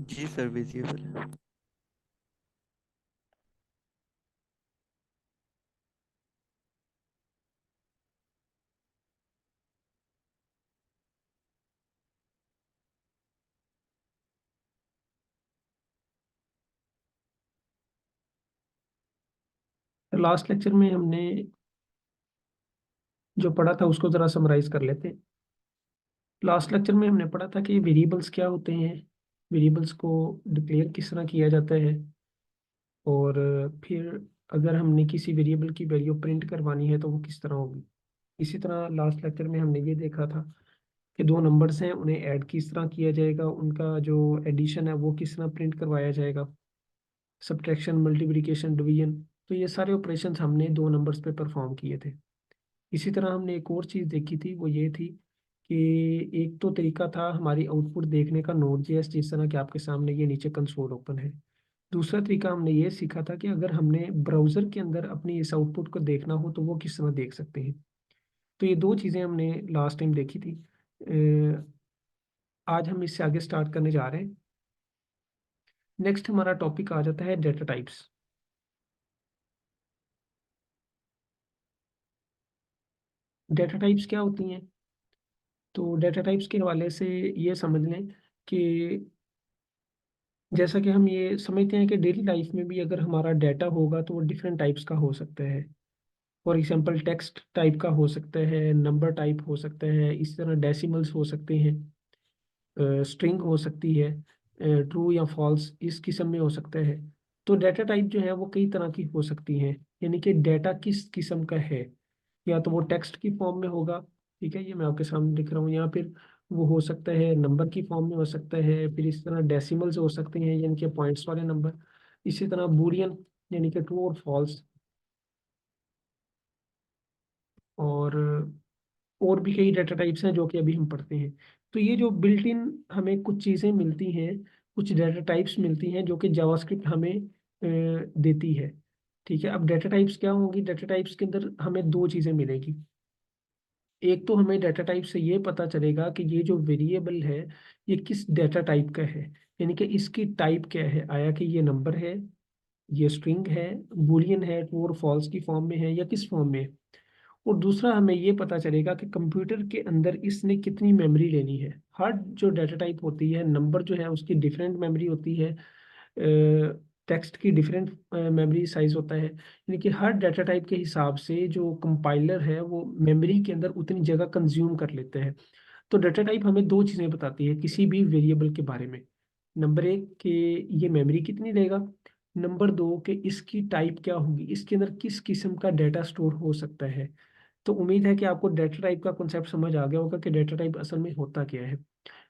जी sir, visible है। Last lecture में हमने जो पढ़ा था उसको जरा समराइज कर लेते हैं। लास्ट लेक्चर में हमने पढ़ा था कि वेरिएबल्स क्या होते हैं, वेरिएबल्स को डिक्लेयर किस तरह किया जाता है, और फिर अगर हमने किसी वेरिएबल की वैल्यू प्रिंट करवानी है तो वो किस तरह होगी। इसी तरह लास्ट लेक्चर में हमने ये देखा था कि दो नंबर्स हैं, उन्हें ऐड किस तरह किया जाएगा, उनका जो एडिशन है वो किस तरह प्रिंट करवाया जाएगा, सब्ट्रैक्शन, मल्टीप्लिकेशन, डिवीजन। तो ये सारे ऑपरेशंस हमने दो नंबर्स पे परफॉर्म किए थे। इसी तरह हमने एक और चीज़ देखी थी, वो ये थी कि एक तो तरीका था हमारी आउटपुट देखने का, नोड जेएस, जिस तरह कि आपके सामने ये नीचे कंसोल ओपन है। दूसरा तरीका हमने ये सीखा था कि अगर हमने ब्राउजर के अंदर अपनी इस आउटपुट को देखना हो तो वो किस तरह देख सकते हैं। तो ये दो चीज़ें हमने लास्ट टाइम देखी थी। आज हम इससे आगे स्टार्ट करने जा रहे हैं। नेक्स्ट हमारा टॉपिक आ जाता है डेटा टाइप्स। डेटा टाइप्स क्या होती हैं? तो डेटा टाइप्स के हवाले से ये समझ लें कि जैसा कि हम ये समझते हैं कि डेली लाइफ में भी अगर हमारा डाटा होगा तो वो डिफरेंट टाइप्स का हो सकता है। फॉर एग्जांपल टेक्स्ट टाइप का हो सकता है, नंबर टाइप हो सकता है, इस तरह डेसिमल्स हो सकते हैं, स्ट्रिंग हो सकती है, ट्रू या फॉल्स इस किस्म में हो सकता है। तो डाटा टाइप जो है वो कई तरह की हो सकती हैं, यानी कि डाटा किस किस्म का है। या तो वो टेक्स्ट की फॉर्म में होगा, ठीक है, ये मैं आपके सामने लिख रहा हूँ, या फिर वो हो सकता है नंबर की फॉर्म में हो सकता है, फिर इस तरह डेसिमल्स हो सकते हैं यानी कि पॉइंट्स वाले नंबर, इसी तरह बूलियन यानी कि ट्रू और फॉल्स, और भी कई डाटा टाइप्स हैं जो कि अभी हम पढ़ते हैं। तो ये जो बिल्ट इन हमें कुछ चीज़ें मिलती हैं, कुछ डाटा टाइप्स मिलती हैं जो कि जावास्क्रिप्ट हमें देती है। ठीक है, अब डाटा टाइप्स क्या होंगी? डाटा टाइप्स के अंदर हमें दो चीज़ें मिलेगी। एक तो हमें डाटा टाइप से ये पता चलेगा कि ये जो वेरिएबल है ये किस डाटा टाइप का है, यानी कि इसकी टाइप क्या है, आया कि ये नंबर है, ये स्ट्रिंग है, बूलियन है, ट्रू और फॉल्स की फॉर्म में है या किस फॉर्म में है। और दूसरा हमें ये पता चलेगा कि कंप्यूटर के अंदर इसने कितनी मेमोरी लेनी है। हर जो डाटा टाइप होती है, नंबर जो है उसकी डिफरेंट मेमोरी होती है, टेक्स्ट की डिफरेंट मेमोरी साइज होता है, यानी कि हर डाटा टाइप के हिसाब से जो कंपाइलर है वो मेमोरी के अंदर उतनी जगह कंज्यूम कर लेते हैं। तो डाटा टाइप हमें दो चीज़ें बताती है किसी भी वेरिएबल के बारे में। नंबर एक कि ये मेमोरी कितनी लेगा, नंबर दो कि इसकी टाइप क्या होगी, इसके अंदर किस किस्म का डाटा स्टोर हो सकता है। तो उम्मीद है कि आपको डाटा टाइप का कॉन्सेप्ट समझ आ गया होगा कि डाटा टाइप असल में होता क्या है।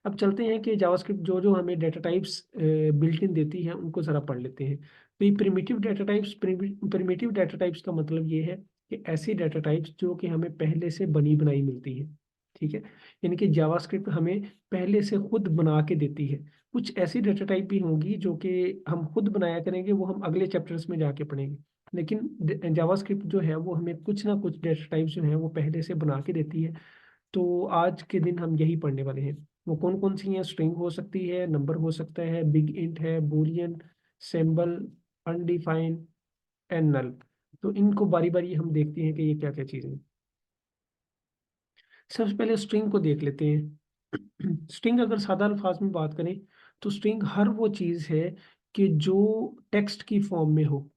अब चलते हैं कि जावास्क्रिप्ट जो जो हमें डाटा टाइप्स बिल्ट इन देती है उनको ज़रा पढ़ लेते हैं। तो ये primitive data types, primitive data types का मतलब ये है कि ऐसी डाटा टाइप्स जो कि हमें पहले से बनी बनाई मिलती है। ठीक है, यानी कि जावास्क्रिप्ट हमें पहले से खुद बना के देती है। कुछ ऐसी डाटा टाइप भी होंगी जो कि हम खुद बनाया करेंगे, वो हम अगले चैप्टर्स में जाके पढ़ेंगे। लेकिन जावास्क्रिप्ट जो है वो हमें कुछ ना कुछ डाटा टाइप जो है वो पहले से बना के देती है। तो आज के दिन हम यही पढ़ने वाले हैं। वो कौन कौन सी हैं? स्ट्रिंग हो सकती है, नंबर हो सकता है, बिग इंट है, boolean, symbol, undefined and null. तो इनको बारी बारी हम देखते हैं कि ये क्या क्या चीज़ें हैं। सबसे पहले स्ट्रिंग को देख लेते हैं। स्ट्रिंग अगर सादा अल्फाज में बात करें तो स्ट्रिंग हर वो चीज़ है कि जो टेक्स्ट की फॉर्म में हो,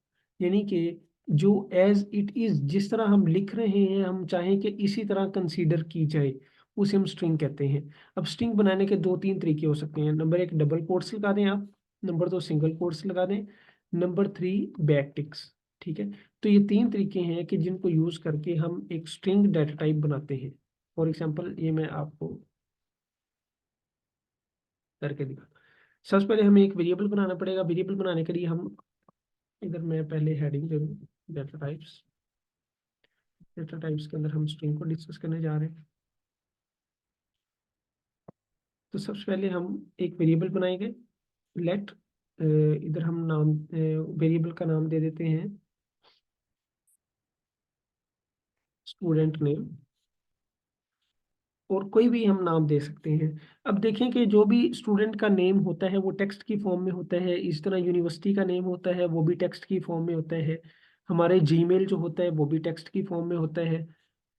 यानी कि जो एज इट इज, जिस तरह हम लिख रहे हैं हम चाहें कि इसी तरह कंसीडर की जाए, उसे हम स्ट्रिंग कहते हैं। अब स्ट्रिंग बनाने के दो तीन तरीके हो सकते हैं। नंबर एक, डबल कोट्स लगा दें आप, नंबर दो, सिंगल कोट्स लगा दें, नंबर थ्री, बैक टिक्स। ठीक है, तो ये तीन तरीके हैं कि जिनको यूज करके हम एक स्ट्रिंग डाटा टाइप बनाते हैं। फॉर एग्जाम्पल ये मैं आपको करके दिखा। सबसे पहले हमें एक वेरिएबल बनाना पड़ेगा। वेरिएबल बनाने के लिए हम, इधर मैं पहले हेडिंग दे दूँ, डाटा टाइप्स। डाटा टाइप्स के अंदर हम स्ट्रिंग को डिस्कस करने जा रहे हैं। तो सबसे पहले हम एक वेरिएबल बनाएंगे, लेट, इधर हम नाम, वेरिएबल का नाम दे देते हैं स्टूडेंट नेम। और कोई भी हम नाम दे सकते हैं। अब देखें कि जो भी स्टूडेंट का नेम होता है वो टेक्स्ट की फॉर्म में होता है, इस तरह यूनिवर्सिटी का नेम होता है वो भी टेक्स्ट की फॉर्म में होता है, हमारे जीमेल जो होता है वो भी टेक्स्ट की फॉर्म में होता है।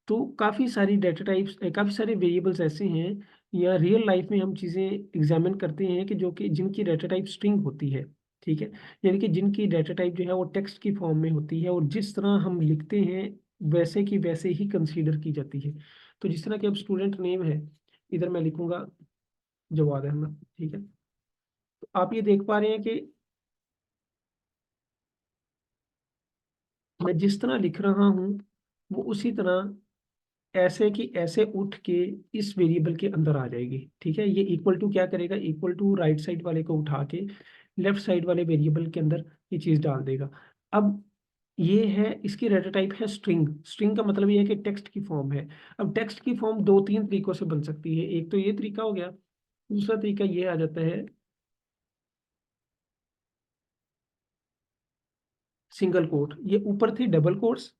तो काफ़ी सारी डेटा टाइप्स, काफ़ी सारे वेरिएबल्स ऐसे हैं या रियल लाइफ में हम चीज़ें एग्जामिन करते हैं कि जो कि जिनकी डेटा टाइप स्ट्रिंग होती है। ठीक है, यानी कि जिनकी डेटा टाइप जो है वो टेक्स्ट की फॉर्म में होती है और जिस तरह हम लिखते हैं वैसे की वैसे ही कंसीडर की जाती है। तो जिस तरह कि अब स्टूडेंट नेम है, इधर मैं लिखूंगा जवाद अहमद। ठीक है, तो आप ये देख पा रहे हैं कि मैं जिस तरह लिख रहा हूँ वो उसी तरह ऐसे की ऐसे उठ के इस वेरिएबल के अंदर आ जाएगी। ठीक है, ये इक्वल टू क्या करेगा, इक्वल टू राइट साइड वाले को उठा के लेफ्ट साइड वाले वेरिएबल के अंदर ये चीज डाल देगा। अब ये है, इसकी डेटा टाइप है स्ट्रिंग। स्ट्रिंग का मतलब ये है कि टेक्स्ट की फॉर्म है। अब टेक्स्ट की फॉर्म दो तीन तरीकों से बन सकती है, एक तो ये तरीका हो गया, दूसरा तरीका ये आ जाता है सिंगल कोट। ये ऊपर थी डबल कोट्स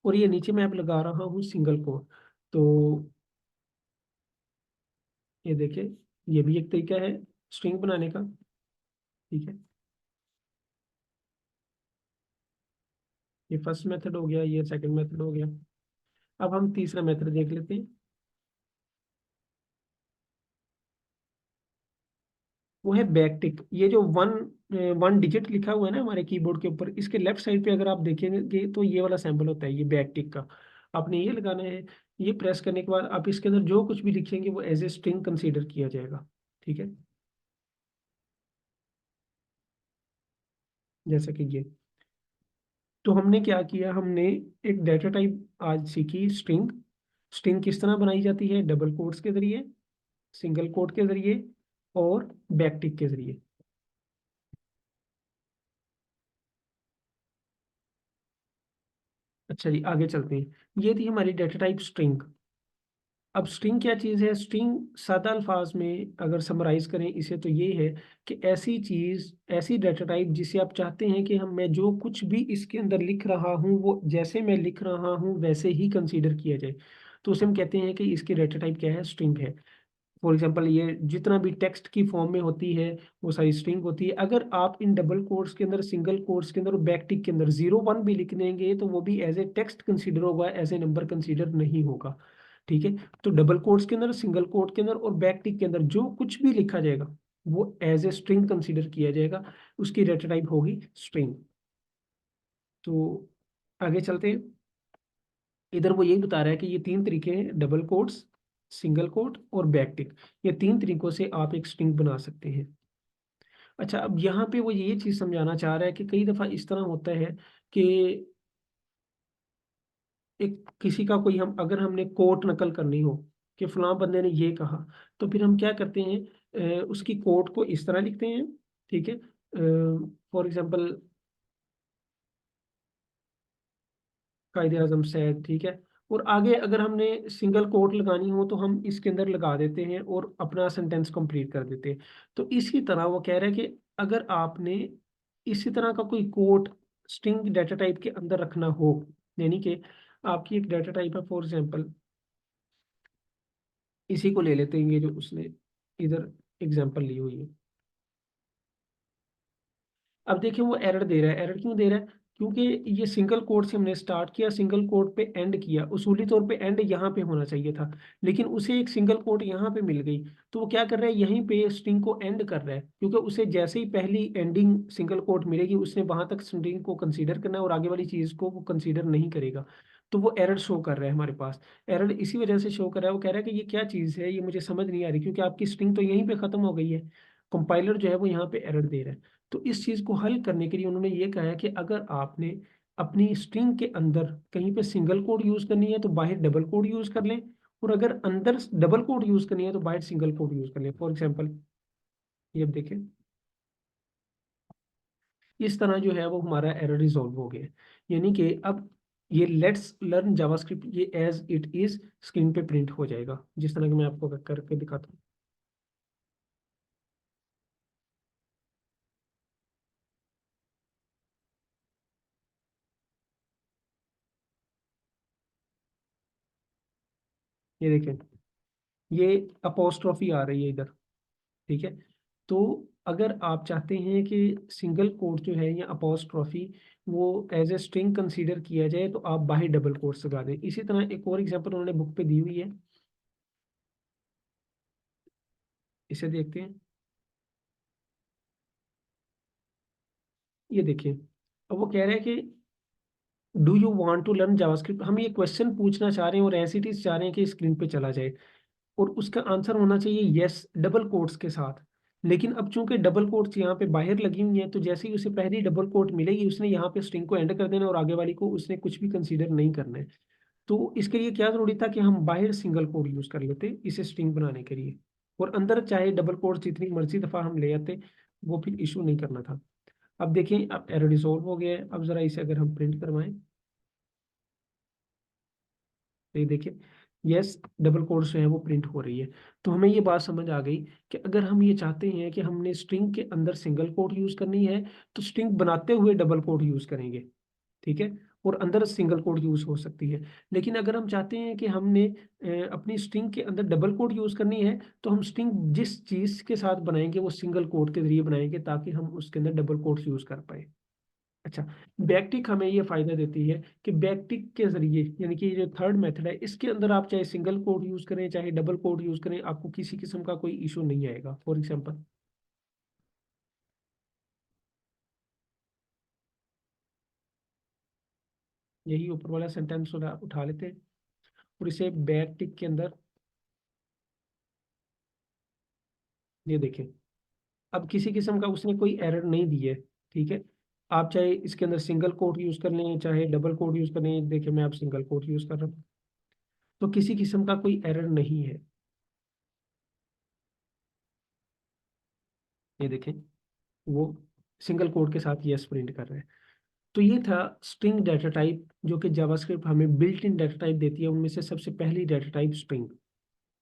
और ये नीचे मैं अब लगा रहा हूँ सिंगल कोट। तो ये देखिए, ये भी एक तरीका है स्ट्रिंग बनाने का। ठीक है, ये फर्स्ट मेथड हो गया, ये सेकंड मेथड हो गया। अब हम तीसरा मेथड देख लेते हैं। वो है बैक टिक। ये जो वन वन डिजिट लिखा हुआ है ना हमारे कीबोर्ड के ऊपर, इसके लेफ्ट साइड पे अगर आप देखेंगे तो ये वाला सिंबल होता है, ये बैक टिक का। आपने ये लगाना है। ये प्रेस करने के बाद आप इसके अंदर जो कुछ भी लिखेंगे वो एज ए स्ट्रिंग कंसीडर किया जाएगा। ठीक है, जैसे कि ये। तो हमने क्या किया, हमने एक डेटा टाइप आज सीखी स्ट्रिंग। स्ट्रिंग किस तरह बनाई जाती है, डबल कोट्स के जरिए, सिंगल कोट के जरिए और बैकटिक के जरिए। अच्छा जी, आगे चलते हैं। ये थी हमारी डेटा टाइप स्ट्रिंग। अब स्ट्रिंग क्या चीज़ है, स्ट्रिंग सादा अल्फाज में अगर समराइज करें इसे तो ये है कि ऐसी चीज़, ऐसी डेटा टाइप जिसे आप चाहते हैं कि हम मैं जो कुछ भी इसके अंदर लिख रहा हूँ वो जैसे मैं लिख रहा हूँ वैसे ही कंसीडर किया जाए, तो उसे हम कहते हैं कि इसकी डेटा टाइप क्या है, स्ट्रिंग है। फॉर एग्जाम्पल ये जितना भी टेक्स्ट की फॉर्म में होती है वो सारी स्ट्रिंग होती है। अगर आप इन डबल कोट्स के अंदर, सिंगल कोट्स के अंदर और बैकटिक के अंदर 0 1 भी लिख देंगे तो वो भी एज ए टेक्स्ट कंसीडर होगा, एज ए नंबर कंसीडर नहीं होगा। ठीक है, तो डबल कोट्स के अंदर, सिंगल कोट के अंदर और बैकटिक के अंदर जो कुछ भी लिखा जाएगा वो एज ए स्ट्रिंग कंसीडर किया जाएगा, उसकी डेटा टाइप होगी स्ट्रिंग। तो आगे चलते हैं। इधर वो यही बता रहा है कि ये तीन तरीके हैं, डबल कोट्स, सिंगल कोट और बैकटिक। ये तीन तरीकों से आप एक स्ट्रिंग बना सकते हैं। अच्छा, अब यहाँ पे वो ये चीज समझाना चाह रहा है कि कई दफा इस तरह होता है कि एक किसी का कोई, हम अगर हमने कोट नकल करनी हो कि फलां बंदे ने ये कहा, तो फिर हम क्या करते हैं, उसकी कोट को इस तरह लिखते हैं। ठीक है, फॉर एग्जाम्पल कायद आजम सैद। ठीक है, और आगे अगर हमने सिंगल कोट लगानी हो तो हम इसके अंदर लगा देते हैं और अपना सेंटेंस कंप्लीट कर देते हैं। तो इसी तरह वो कह रहा है कि अगर आपने इसी तरह का कोई कोट स्ट्रिंग डाटा टाइप के अंदर रखना हो, यानी कि आपकी एक डाटा टाइप है, फॉर एग्जांपल इसी को ले लेते हैं, ये जो उसने इधर एग्जांपल ली हुई है। अब देखिए वो एरर दे रहा है। एरर क्यों दे रहा है, क्योंकि ये सिंगल कोड से हमने स्टार्ट किया, सिंगल कोड पे एंड किया। उसूली तौर पे एंड यहाँ पे होना चाहिए था, लेकिन उसे एक सिंगल कोड यहाँ पे मिल गई। तो वो क्या कर रहा है, यहीं पे स्ट्रिंग को एंड कर रहा है, क्योंकि उसे जैसे ही पहली एंडिंग सिंगल कोड मिलेगी उसने वहां तक स्ट्रिंग को कंसीडर करना है और आगे वाली चीज को वो कंसीडर नहीं करेगा। तो वो एरर शो कर रहा है हमारे पास। एरर इसी वजह से शो कर रहा है, वो कह रहा है कि ये क्या चीज़ है, ये मुझे समझ नहीं आ रही, क्योंकि आपकी स्ट्रिंग तो यहीं पे खत्म हो गई है। कंपाइलर जो है वो यहाँ पे एरर दे रहा है। तो इस चीज को हल करने के लिए उन्होंने ये कहा है कि अगर आपने अपनी स्ट्रिंग के अंदर कहीं पे सिंगल कोड यूज करनी है तो बाहर डबल कोड यूज कर लें, और अगर अंदर डबल कोड यूज करनी है तो बाहर सिंगल कोड यूज कर लें। फॉर एग्जांपल ये अब देखें, इस तरह जो है वो हमारा एरर रिजॉल्व हो गया। यानी कि अब ये लेट्स लर्न जावास्क्रिप्ट ये एज इट इज स्क्रीन पे प्रिंट हो जाएगा, जिस तरह कि मैं आपको करके दिखाता हूँ। ये देखें, ये अपोस्ट्रोफी आ रही है इधर, ठीक है। तो अगर आप चाहते हैं कि सिंगल कोट जो है या अपोस्ट्रोफी वो एज ए स्ट्रिंग कंसीडर किया जाए, तो आप बाहर डबल कोट्स लगा दें। इसी तरह एक और एग्जांपल उन्होंने बुक पे दी हुई है, इसे देखते हैं। ये देखिए, अब वो कह रहे हैं कि do you want to learn JavaScript. हम ये क्वेश्चन पूछना चाह रहे हैं और ऐसी चीज चाह रहे हैं कि स्क्रीन पे चला जाए, और उसका आंसर होना चाहिए यस डबल कोट्स के साथ। लेकिन अब चूंकि डबल कोट्स यहाँ पे बाहर लगी हुई हैं, तो जैसे ही उसे पहली डबल कोट मिलेगी, उसने यहाँ पे स्ट्रिंग को एंड कर देना और आगे वाली को उसने कुछ भी कंसीडर नहीं करना है। तो इसके लिए क्या जरूरी था कि हम बाहर सिंगल कोट यूज कर लेते इसे स्ट्रिंग बनाने के लिए, और अंदर चाहे डबल कोट जितनी मर्जी दफा हम ले आते, वो फिर इशू नहीं करना था। अब देखें, अब एरर रिजोल्व हो गया है। अब जरा इसे अगर हम प्रिंट करवाएं, तो ये देखिए यस डबल कोट्स जो है वो प्रिंट हो रही है। तो हमें ये बात समझ आ गई कि अगर हम ये चाहते हैं कि हमने स्ट्रिंग के अंदर सिंगल कोट यूज करनी है, तो स्ट्रिंग बनाते हुए डबल कोट यूज करेंगे, ठीक है। और अंदर सिंगल कोट यूज हो सकती है। लेकिन अगर हम चाहते हैं कि हमने अपनी स्ट्रिंग के अंदर डबल कोट यूज करनी है, तो हम स्ट्रिंग जिस चीज के साथ बनाएंगे वो सिंगल कोट के जरिए बनाएंगे, ताकि हम उसके अंदर डबल कोट्स यूज कर पाए। अच्छा, बैकटिक हमें ये फायदा देती है कि बैकटिक के जरिए, यानी कि ये जो थर्ड मेथड है, इसके अंदर आप चाहे सिंगल कोड यूज करें चाहे डबल कोड यूज करें, आपको किसी किस्म का कोई इशू नहीं आएगा। फॉर एग्जांपल, यही ऊपर वाला सेंटेंस उठा लेते हैं और इसे बैकटिक के अंदर, ये देखें, अब किसी किस्म का उसने कोई एरर नहीं दी है, ठीक है। आप चाहे इसके अंदर सिंगल कोड यूज कर लें चाहे डबल कोड यूज कर लें, देखिए मैं अब सिंगल कोड यूज कर रहा हूँ, तो किसी किस्म का कोई एरर नहीं है। ये देखें, वो सिंगल कोड के साथ यस प्रिंट कर रहा है। तो ये था स्ट्रिंग डाटा टाइप, जो कि जावास्क्रिप्ट हमें बिल्ट इन डाटा टाइप देती है। उनमें से सबसे पहली डाटा टाइप स्ट्रिंग,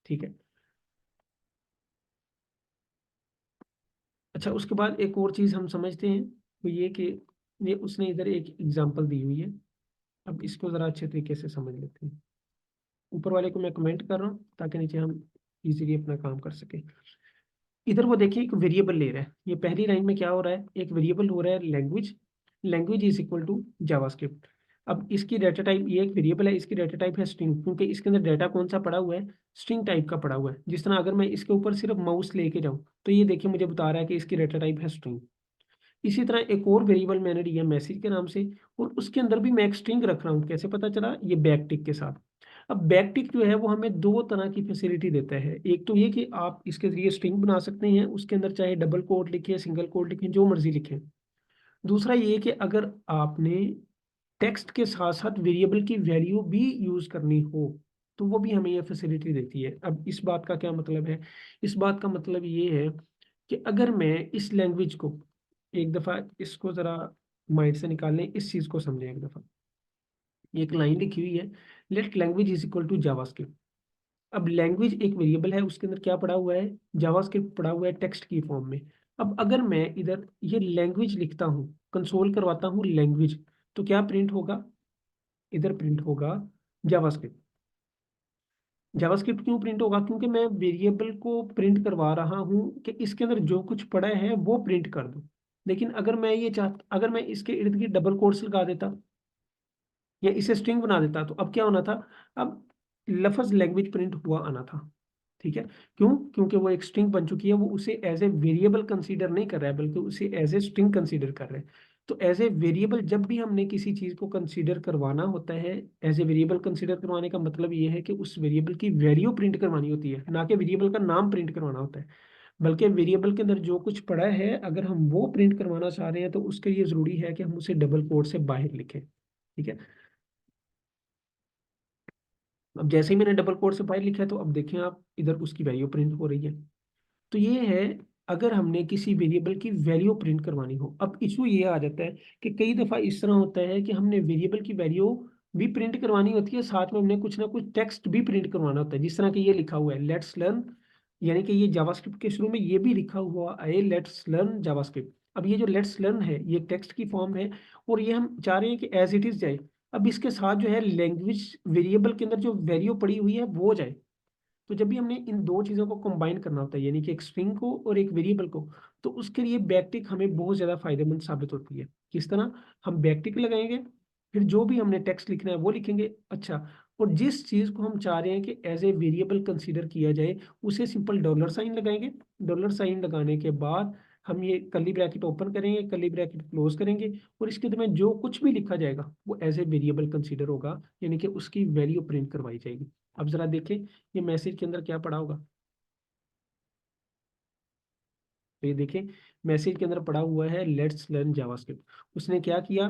ठीक है। अच्छा, उसके बाद एक और चीज हम समझते हैं, वो ये कि ये उसने इधर एक एग्जांपल दी हुई है। अब इसको जरा अच्छे तरीके से समझ लेते हैं। ऊपर वाले को मैं कमेंट कर रहा हूँ ताकि नीचे हम इजीली अपना काम कर सके। इधर वो देखिए, एक वेरिएबल ले रहा है। ये पहली लाइन में क्या हो रहा है, एक वेरिएबल हो रहा है language. Language is equal to JavaScript. अब इसकी डाटा टाइप, ये एक वेरिएबल है, इसकी डाटा टाइप है स्ट्रिंग, क्योंकि इसके अंदर डाटा कौन सा पड़ा हुआ है, स्ट्रिंग टाइप का पड़ा हुआ है। जिस तरह अगर मैं इसके ऊपर सिर्फ माउस लेके जाऊं, तो ये देखिए मुझे बता रहा है कि इसकी डाटा टाइप है स्ट्रिंग। इसी तरह एक और वेरिएबल मैंने लिया मैसेज के नाम से, और उसके अंदर भी मैं एक स्ट्रिंग रख रहा हूँ। कैसे पता चला, ये बैक टिक के साथ। अब बैक टिक जो है वो हमें दो तरह की फैसिलिटी देता है। एक तो ये कि आप इसके जरिए स्ट्रिंग बना सकते हैं, उसके अंदर चाहे डबल कोट लिखें सिंगल कोट लिखें जो मर्जी लिखें। दूसरा ये कि अगर आपने टेक्स्ट के साथ साथ वेरिएबल की वैल्यू भी यूज करनी हो, तो वो भी हमें ये फैसिलिटी देती है। अब इस बात का क्या मतलब है, इस बात का मतलब ये है कि अगर मैं इस लैंग्वेज को, एक दफा इसको जरा माइंड से निकाल लें, इस चीज को समझें एक दफा। एक लाइन लिखी हुई है, let language is equal to JavaScript. अब लैंग्वेज एक वेरिएबल है, उसके अंदर क्या पड़ा हुआ है, जावास्क्रिप्ट पड़ा हुआ है टेक्स्ट की फॉर्म में। अब अगर मैं इधर ये लैंग्वेज लिखता हूँ, कंसोल करवाता हूँ लैंग्वेज, तो क्या प्रिंट होगा, इधर प्रिंट होगा जावास्क्रिप्ट। जावास्क्रिप्ट क्यों प्रिंट होगा, क्योंकि मैं वेरिएबल को प्रिंट करवा रहा हूँ कि इसके अंदर जो कुछ पड़ा है वो प्रिंट कर दो। लेकिन अगर मैं ये चाहता, अगर मैं इसके इर्द गिर्द डबल कोट्स लगा देता या इसे स्ट्रिंग बना देता, तो अब क्या होना था, अब लफ्ज लैंग्वेज प्रिंट हुआ आना था, ठीक है। क्यों, क्योंकि वो एक स्ट्रिंग बन चुकी है, वो उसे एज ए वेरिएबल कंसीडर नहीं कर रहा है, बल्कि उसे एज ए स्ट्रिंग कंसीडर कर रहा है। तो एज ए वेरिएबल जब भी हमने किसी चीज को कंसीडर करवाना होता है, एज ए वेरिएबल कंसीडर करवाने का मतलब ये है कि उस वेरिएबल की वैल्यू प्रिंट करवानी होती है, ना कि वेरिएबल का नाम प्रिंट करवाना होता है। बल्कि वेरिएबल के अंदर जो कुछ पड़ा है, अगर हम वो प्रिंट करवाना चाह रहे हैं, तो उसके लिए जरूरी है कि हम उसे डबल कोट से बाहर लिखें, ठीक है। अब जैसे ही मैंने डबल कोट से बाहर लिखा है, तो अब देखें आप, इधर उसकी वैल्यू प्रिंट हो रही है। तो ये है, अगर हमने किसी वेरिएबल की वैल्यू प्रिंट करवानी हो। अब इशू ये आ जाता है कि कई दफा इस तरह होता है कि हमने वेरिएबल की वैल्यू भी प्रिंट करवानी होती है, साथ में हमने कुछ ना कुछ टेक्स्ट भी प्रिंट करवाना होता है। जिस तरह कि ये लिखा हुआ है लेट्स लर्न, यानी कि ये जावास्क्रिप्ट के शुरू में ये भी लिखा हुआ है लेट्स लर्न जावास्क्रिप्ट। अब ये जो लेट्स लर्न है, ये टेक्स्ट की फॉर्म है, और ये हम चाह रहे हैं कि एज इट इज जाए। अब इसके साथ जो है लैंग्वेज वेरिएबल के अंदर जो वैल्यू पड़ी हुई है वो जाए। तो जब भी हमने इन दो चीज़ों को कंबाइन करना होता है, यानी कि एक स्ट्रिंग को और एक वेरिएबल को, तो उसके लिए बैकटिक हमें बहुत ज़्यादा फायदेमंद साबित होती है। किस तरह? हम बैकटिक लगाएंगे, फिर जो भी हमने टेक्स्ट लिखना है वो लिखेंगे। अच्छा, और जिस चीज़ को हम चाह रहे हैं कि एज ए वेरिएबल कंसीडर किया जाए, उसे सिंपल डॉलर साइन लगाएंगे। डॉलर साइन लगाने के बाद हम ये कर्ली ब्रैकेट ओपन करेंगे, कर्ली ब्रैकेट क्लोज करेंगे, और इसके अंदर में जो कुछ भी लिखा जाएगा वो एज ए वेरिएबल कंसीडर होगा, यानी कि उसकी वैल्यू प्रिंट करवाई जाएगी। अब जरा देखें ये मैसेज के अंदर क्या पड़ा होगा। तो ये देखें, मैसेज के अंदर पड़ा हुआ है लेट्स लर्न जावास्क्रिप्ट। उसने क्या किया?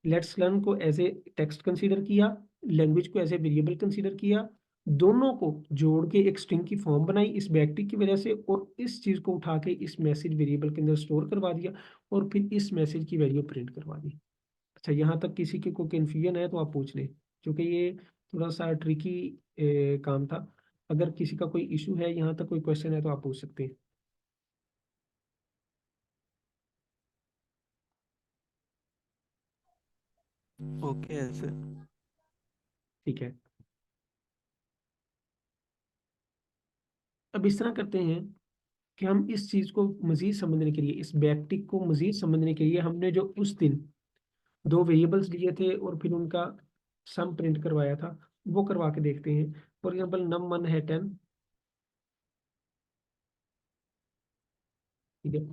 लेट्स लर्न को एज ए टेक्स्ट कंसीडर किया, लैंग्वेज को एज ए वेरिएबल कंसीडर किया, दोनों को जोड़ के एक स्ट्रिंग की फॉर्म बनाई इस बैकटिक की वजह से, और इस चीज को उठा के इस मैसेज वेरिएबल के अंदर स्टोर करवा दिया, और फिर इस मैसेज की वैल्यू प्रिंट करवा दी। अच्छा, यहाँ तक किसी की कोई कन्फ्यूजन है तो आप पूछ लें, क्योंकि ये थोड़ा सा ट्रिकी काम था। अगर किसी का कोई इशू है, यहाँ तक कोई क्वेश्चन है तो आप पूछ सकते हैं। ओके ऐसे। ठीक है, अब इस तरह करते हैं कि हम इस चीज को मजीद समझने के लिए, इस बैकटिक को मजीद समझने के लिए, हमने जो उस दिन दो वेरिएबल्स लिए थे और फिर उनका सम प्रिंट करवाया था, वो करवा के देखते हैं। फॉर एग्जाम्पल num1 है 10, ठीक है,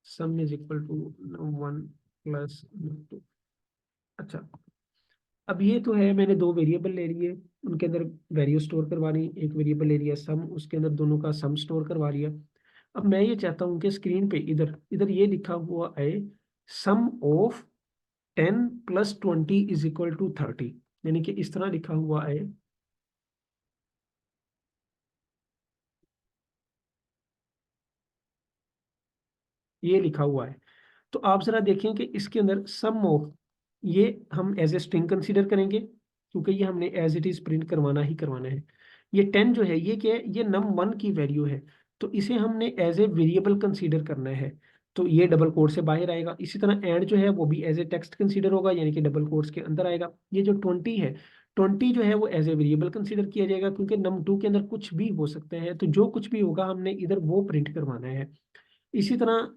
sum is equal to num1 plus num2। अच्छा, अब ये तो है, मैंने दो वेरिएबल ले लिए, उनके अंदर वैल्यू स्टोर करवानी, एक वेरिएबल ले लिया सम, उसके अंदर दोनों का सम स्टोर करवा लिया। अब मैं ये चाहता हूँ कि स्क्रीन पे इधर इधर ये लिखा हुआ है सम ऑफ 10 + 20 इज इक्वल टू 30, यानी कि इस तरह लिखा हुआ है। ये लिखा हुआ है, तो आप जरा देखें कि इसके अंदर सम ऑफ, ये हम एज ए स्ट्रिंग कंसीडर करेंगे, क्योंकि ये हमने एज इट इज प्रिंट करवाना ही करवाना है। ये 10 जो है, ये क्या है? ये num1 की वैल्यू है, तो इसे हमने एज ए वेरिएबल कंसीडर करना है, तो ये डबल कोट से बाहर आएगा। इसी तरह एंड जो है वो भी एज ए टेक्स्ट कंसीडर होगा, यानी कि डबल कोट्स के अंदर आएगा। ये जो 20 है, 20 जो है वो एज ए वेरिएबल कंसीडर किया जाएगा, क्योंकि num2 के अंदर कुछ भी हो सकता है, तो जो कुछ भी होगा हमने इधर वो प्रिंट करवाना है। इसी तरह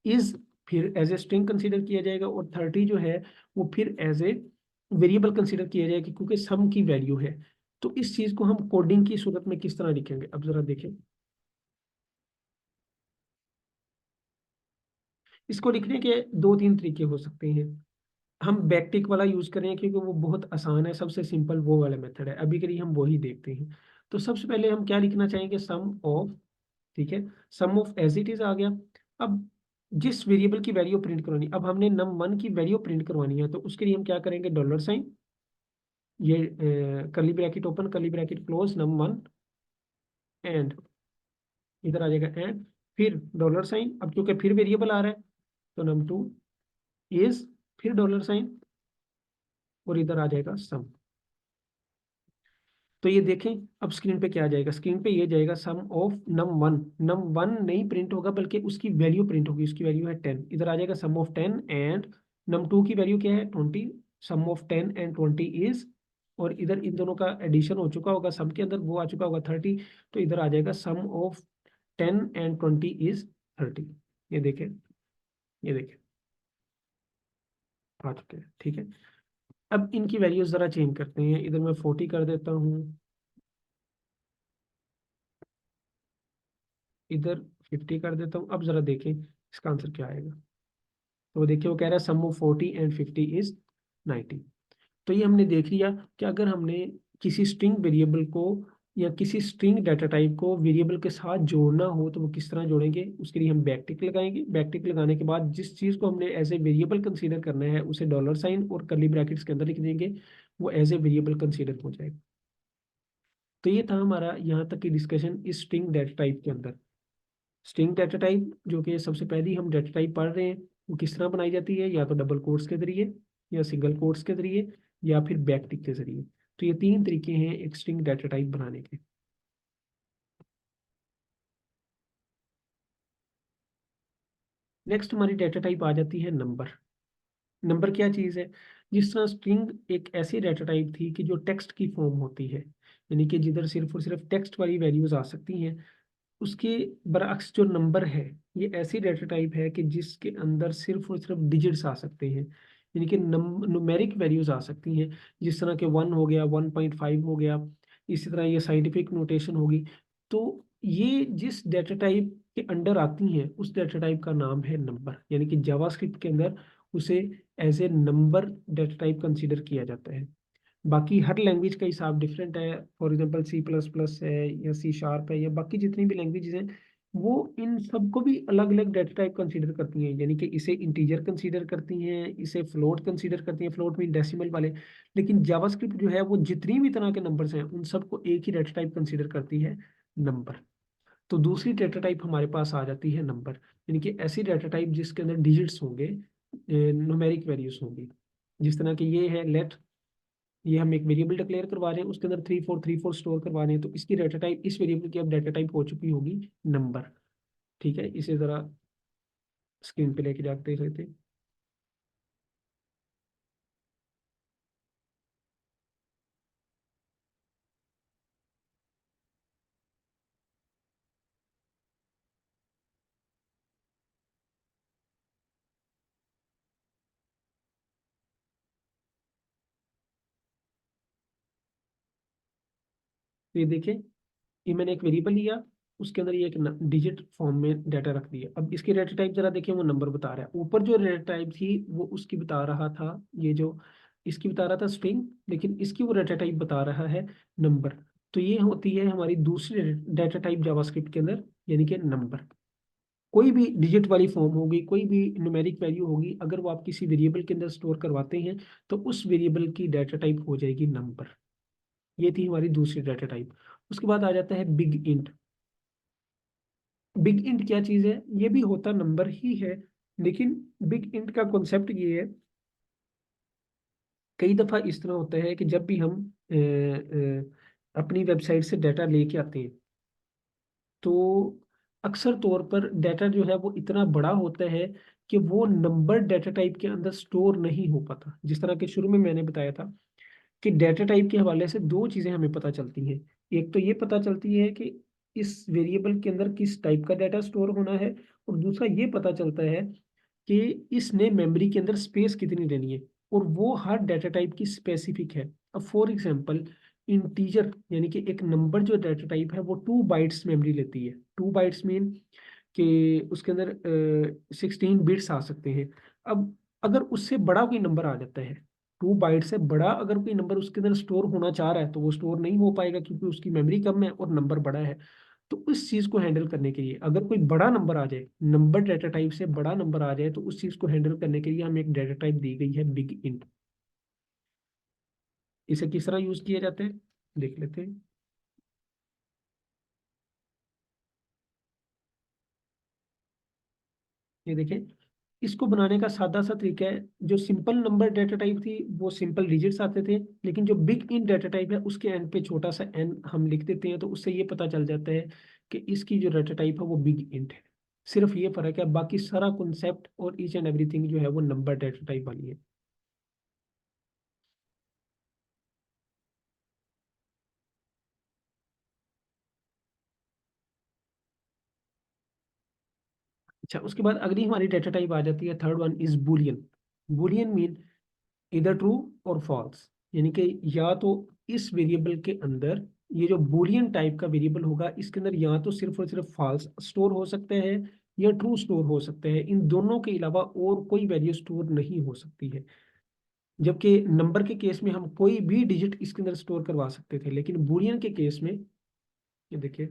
इज फिर एज ए स्ट्रिंग कंसीडर किया जाएगा, और 30 जो है वो फिर एज ए वेरिएबल कंसीडर किया जाएगा, क्योंकि सम की वैल्यू है। तो इस चीज को हम कोडिंग की सूरत में किस तरह लिखेंगे, अब जरा देखें। इसको लिखने के दो तीन तरीके हो सकते हैं। हम बैकटिक वाला यूज करें, क्योंकि वो बहुत आसान है, सबसे सिंपल वो वाला मेथड है, अभी के लिए हम वो ही देखते हैं। तो सबसे पहले हम क्या लिखना चाहेंगे? सम ऑफ, ठीक है, सम ऑफ एज इट इज आ गया। अब जिस वेरिएबल की वैल्यू प्रिंट करवानी, अब हमने num1 की वैल्यू प्रिंट करवानी है, तो उसके लिए हम क्या करेंगे? डॉलर साइन, ये curly bracket open, curly bracket close, num1 and, इधर आ जाएगा एंड, फिर डॉलर साइन, अब क्योंकि फिर वेरिएबल आ रहा है, तो num2 इज, फिर डॉलर साइन, और इधर आ जाएगा सम। तो ये देखें, अब स्क्रीन पे क्या आ जाएगा? स्क्रीन पे ये जाएगा सम ऑफ num1। num1 नहीं प्रिंट होगा, बल्कि उसकी वैल्यू प्रिंट होगी, उसकी वैल्यू है 10। इधर आ जाएगा सम ऑफ 10 एंड num2 की वैल्यू क्या है? 20। सम ऑफ 10 एंड 20 इज, और इधर इन दोनों का एडिशन हो चुका होगा सम के अंदर, वो आ चुका होगा 30। तो इधर आ जाएगा सम ऑफ 10 एंड 20 इज 30। ये देखें, ये देखें, आ चुके हैं, ठीक है। अब इनकी वैल्यूज जरा चेंज करते हैं, इधर मैं 40 कर देता हूँ, इधर 50 कर देता हूँ। अब जरा देखें इसका आंसर क्या आएगा। तो देखिए, वो कह रहा है सम ऑफ 40 एंड 50 इज 90। तो ये हमने देख लिया कि अगर हमने किसी स्ट्रिंग वेरिएबल को या किसी स्ट्रिंग डाटा टाइप को वेरिएबल के साथ जोड़ना हो तो वो किस तरह जोड़ेंगे। उसके लिए हम बैकटिक लगाएंगे, बैकटिक लगाने के बाद जिस चीज़ को हमने एज ए वेरिएबल कंसीडर करना है उसे डॉलर साइन और कर्ली ब्रैकेट्स के अंदर लिख देंगे, वो एज ए वेरिएबल कंसीडर हो जाएगा। तो ये था हमारा यहाँ तक की डिस्कशन इस स्ट्रिंग डाटा टाइप के अंदर। स्ट्रिंग डाटा टाइप जो कि सबसे पहली हम डाटा टाइप पढ़ रहे हैं, वो किस तरह बनाई जाती है, या तो डबल कोट्स के जरिए, या सिंगल कोट्स के जरिए, या फिर बैकटिक के जरिए। तो ये तीन तरीके हैं एक स्ट्रिंग डाटा टाइप बनाने के। नेक्स्ट हमारी डाटा टाइप आ जाती है नंबर। नंबर क्या चीज़ है? जिस तरह स्ट्रिंग एक ऐसी डाटा टाइप थी कि जो टेक्स्ट की फॉर्म होती है, यानी कि जिधर सिर्फ और सिर्फ टेक्स्ट वाली वैल्यूज आ सकती हैं। उसके बरअक्स जो नंबर है, ये ऐसी डेटा टाइप है कि जिसके अंदर सिर्फ और सिर्फ डिजिट्स आ सकते हैं, यानी कि न्यूमेरिक वैल्यूज आ सकती हैं। जिस तरह के 1 हो गया, 1.5 हो गया, इसी तरह ये साइंटिफिक नोटेशन होगी। तो ये जिस डेटा टाइप के अंडर आती हैं उस डेटा टाइप का नाम है नंबर, यानी कि जावास्क्रिप्ट के अंदर उसे as a number data type consider किया जाता है। बाकी हर लैंग्वेज का हिसाब डिफरेंट है। फॉर एग्जांपल C++ है या C# है या बाकी जितनी भी लैंग्वेजेस हैं, वो इन सबको भी अलग अलग डेटा टाइप कंसीडर करती हैं, यानी कि इसे इंटीजर कंसीडर करती हैं, इसे फ्लोट कंसीडर करती हैं, फ्लोट मीन डेसिमल वाले। लेकिन जावास्क्रिप्ट जो है वो जितनी भी तरह के नंबर्स हैं उन सबको एक ही डेटा टाइप कंसीडर करती है, नंबर। तो दूसरी डेटा टाइप हमारे पास आ जाती है नंबर, यानी कि ऐसी डेटा टाइप जिसके अंदर डिजिट्स होंगे, न्यूमेरिक वैल्यूज होंगी। जिस तरह की ये है लेट, ये हम एक वेरिएबल डिक्लेयर करवा रहे हैं, उसके अंदर 3434 स्टोर करवा रहे हैं, तो इसकी डेटा टाइप, इस वेरिएबल की अब डेटा टाइप हो चुकी होगी नंबर। ठीक है, इसे जरा स्क्रीन पे लेके जाते रहते हैं। तो ये देखें, ये मैंने एक वेरिएबल लिया, उसके अंदर ये एक डिजिट फॉर्म में डाटा रख दिया। अब इसकी डेटा टाइप जरा देखें, वो नंबर बता रहा है। ऊपर जो डेटा टाइप थी वो उसकी बता रहा था, ये जो इसकी बता रहा था स्ट्रिंग, लेकिन इसकी वो डेटा टाइप बता रहा है नंबर। तो ये होती है हमारी दूसरी डेटा टाइप जावास्क्रिप्ट के अंदर, यानी कि नंबर। कोई भी डिजिट वाली फॉर्म होगी, कोई भी न्यूमेरिक वैल्यू होगी, अगर वो आप किसी वेरिएबल के अंदर स्टोर करवाते हैं तो उस वेरिएबल की डाटा टाइप हो जाएगी नंबर। ये थी हमारी दूसरी डाटा टाइप। उसके बाद आ जाता है बिग इंट। बिग इंट क्या चीज है? ये भी होता नंबर ही है, लेकिन बिग इंट का कॉन्सेप्ट ये है, कई दफा इस तरह होता है कि जब भी हम अपनी वेबसाइट से डाटा लेके आते हैं, तो अक्सर तौर पर डाटा जो है वो इतना बड़ा होता है कि वो नंबर डाटा टाइप के अंदर स्टोर नहीं हो पाता। जिस तरह के शुरू में मैंने बताया था कि डाटा टाइप के हवाले से दो चीजें हमें पता चलती हैं। एक तो ये पता चलती है कि इस वेरिएबल के अंदर किस टाइप का डाटा स्टोर होना है, और दूसरा ये पता चलता है कि इसने मेमोरी के अंदर स्पेस कितनी लेनी है, और वो हर डाटा टाइप की स्पेसिफिक है। अब फॉर एग्जांपल, इंटीजर यानी कि एक नंबर जो डाटा टाइप है वो 2 बाइट्स मेमोरी लेती है। 2 बाइट्स मीन कि उसके अंदर 16 बिट्स आ सकते हैं। अब अगर उससे बड़ा कोई नंबर आ जाता है, 2 बाइट से बड़ा अगर कोई नंबर उसके अंदर स्टोर होना चाह रहा है, तो वो स्टोर नहीं हो पाएगा क्योंकि उसकी मेमोरी कम है और नंबर बड़ा है। तो उस चीज को हैंडल करने के लिए, अगर कोई बड़ा नंबर आ जाए, नंबर डाटा टाइप से बड़ा नंबर आ जाए, तो उस चीज को हैंडल करने के लिए हमें एक डाटा टाइप दी गई है बिग इंट। इसे किस तरह यूज किया जाता है देख लेते हैं। ये देखें, इसको बनाने का सादा सा तरीका है। जो सिंपल नंबर डाटा टाइप थी वो सिंपल डिजिट्स आते थे, लेकिन जो बिग इन डाटा टाइप है उसके एंड पे छोटा सा एन हम लिख देते हैं, तो उससे ये पता चल जाता है कि इसकी जो डाटा टाइप है वो बिग इंट है। सिर्फ ये फर्क है, बाकी सारा कॉन्सेप्ट और ईच एंड एवरीथिंग जो है वो नंबर डाटा टाइप वाली है। अच्छा, उसके बाद अगली हमारी डाटा टाइप आ जाती है, third one is Boolean. Boolean mean इधर ट्रू और फॉल्स, यानी कि या तो इस वेरिएबल के अंदर, ये जो बूलियन टाइप का वेरिएबल होगा इसके अंदर या तो सिर्फ और सिर्फ फॉल्स स्टोर हो सकते हैं या ट्रू स्टोर हो सकते हैं। इन दोनों के अलावा और कोई वैल्यू स्टोर नहीं हो सकती है। जबकि नंबर के केस में हम कोई भी डिजिट इसके अंदर स्टोर करवा सकते थे, लेकिन बूलियन के केस में, ये देखिए,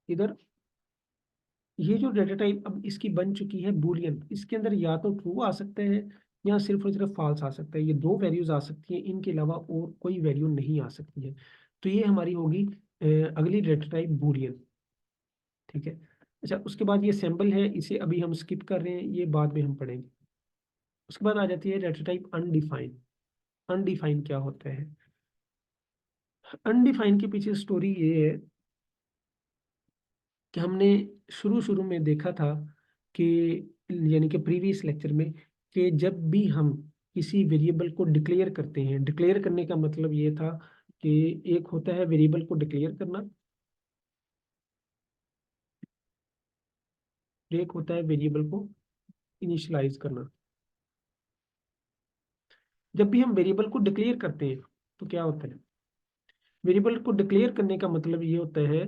इधर ये जो डेटा टाइप अब इसकी बन चुकी है बूलियन, इसके अंदर या तो ट्रू आ सकते हैं या सिर्फ और सिर्फ फॉल्स आ सकता है। ये दो वैल्यूज आ सकती हैं, इनके अलावा और कोई वैल्यू नहीं आ सकती है। तो ये हमारी होगी अगली डेटा टाइप बूलियन। ठीक है। अच्छा, उसके बाद ये सिंबल है, इसे अभी हम स्किप कर रहे हैं, ये बाद में हम पढ़ेंगे। उसके बाद आ जाती है डेटा टाइप अनडिफाइंड। अनडिफाइन क्या होता है? अनडिफाइन के पीछे स्टोरी ये है कि हमने शुरू शुरू में देखा था कि, यानी कि प्रीवियस लेक्चर में, कि जब भी हम किसी वेरिएबल को डिक्लेयर करते हैं, डिक्लेयर करने का मतलब ये था कि एक होता है वेरिएबल को डिक्लेयर करना, एक होता है वेरिएबल को इनिशियलाइज करना। जब भी हम वेरिएबल को डिक्लेयर करते हैं तो क्या होता है? वेरिएबल को डिक्लेयर करने का मतलब ये होता है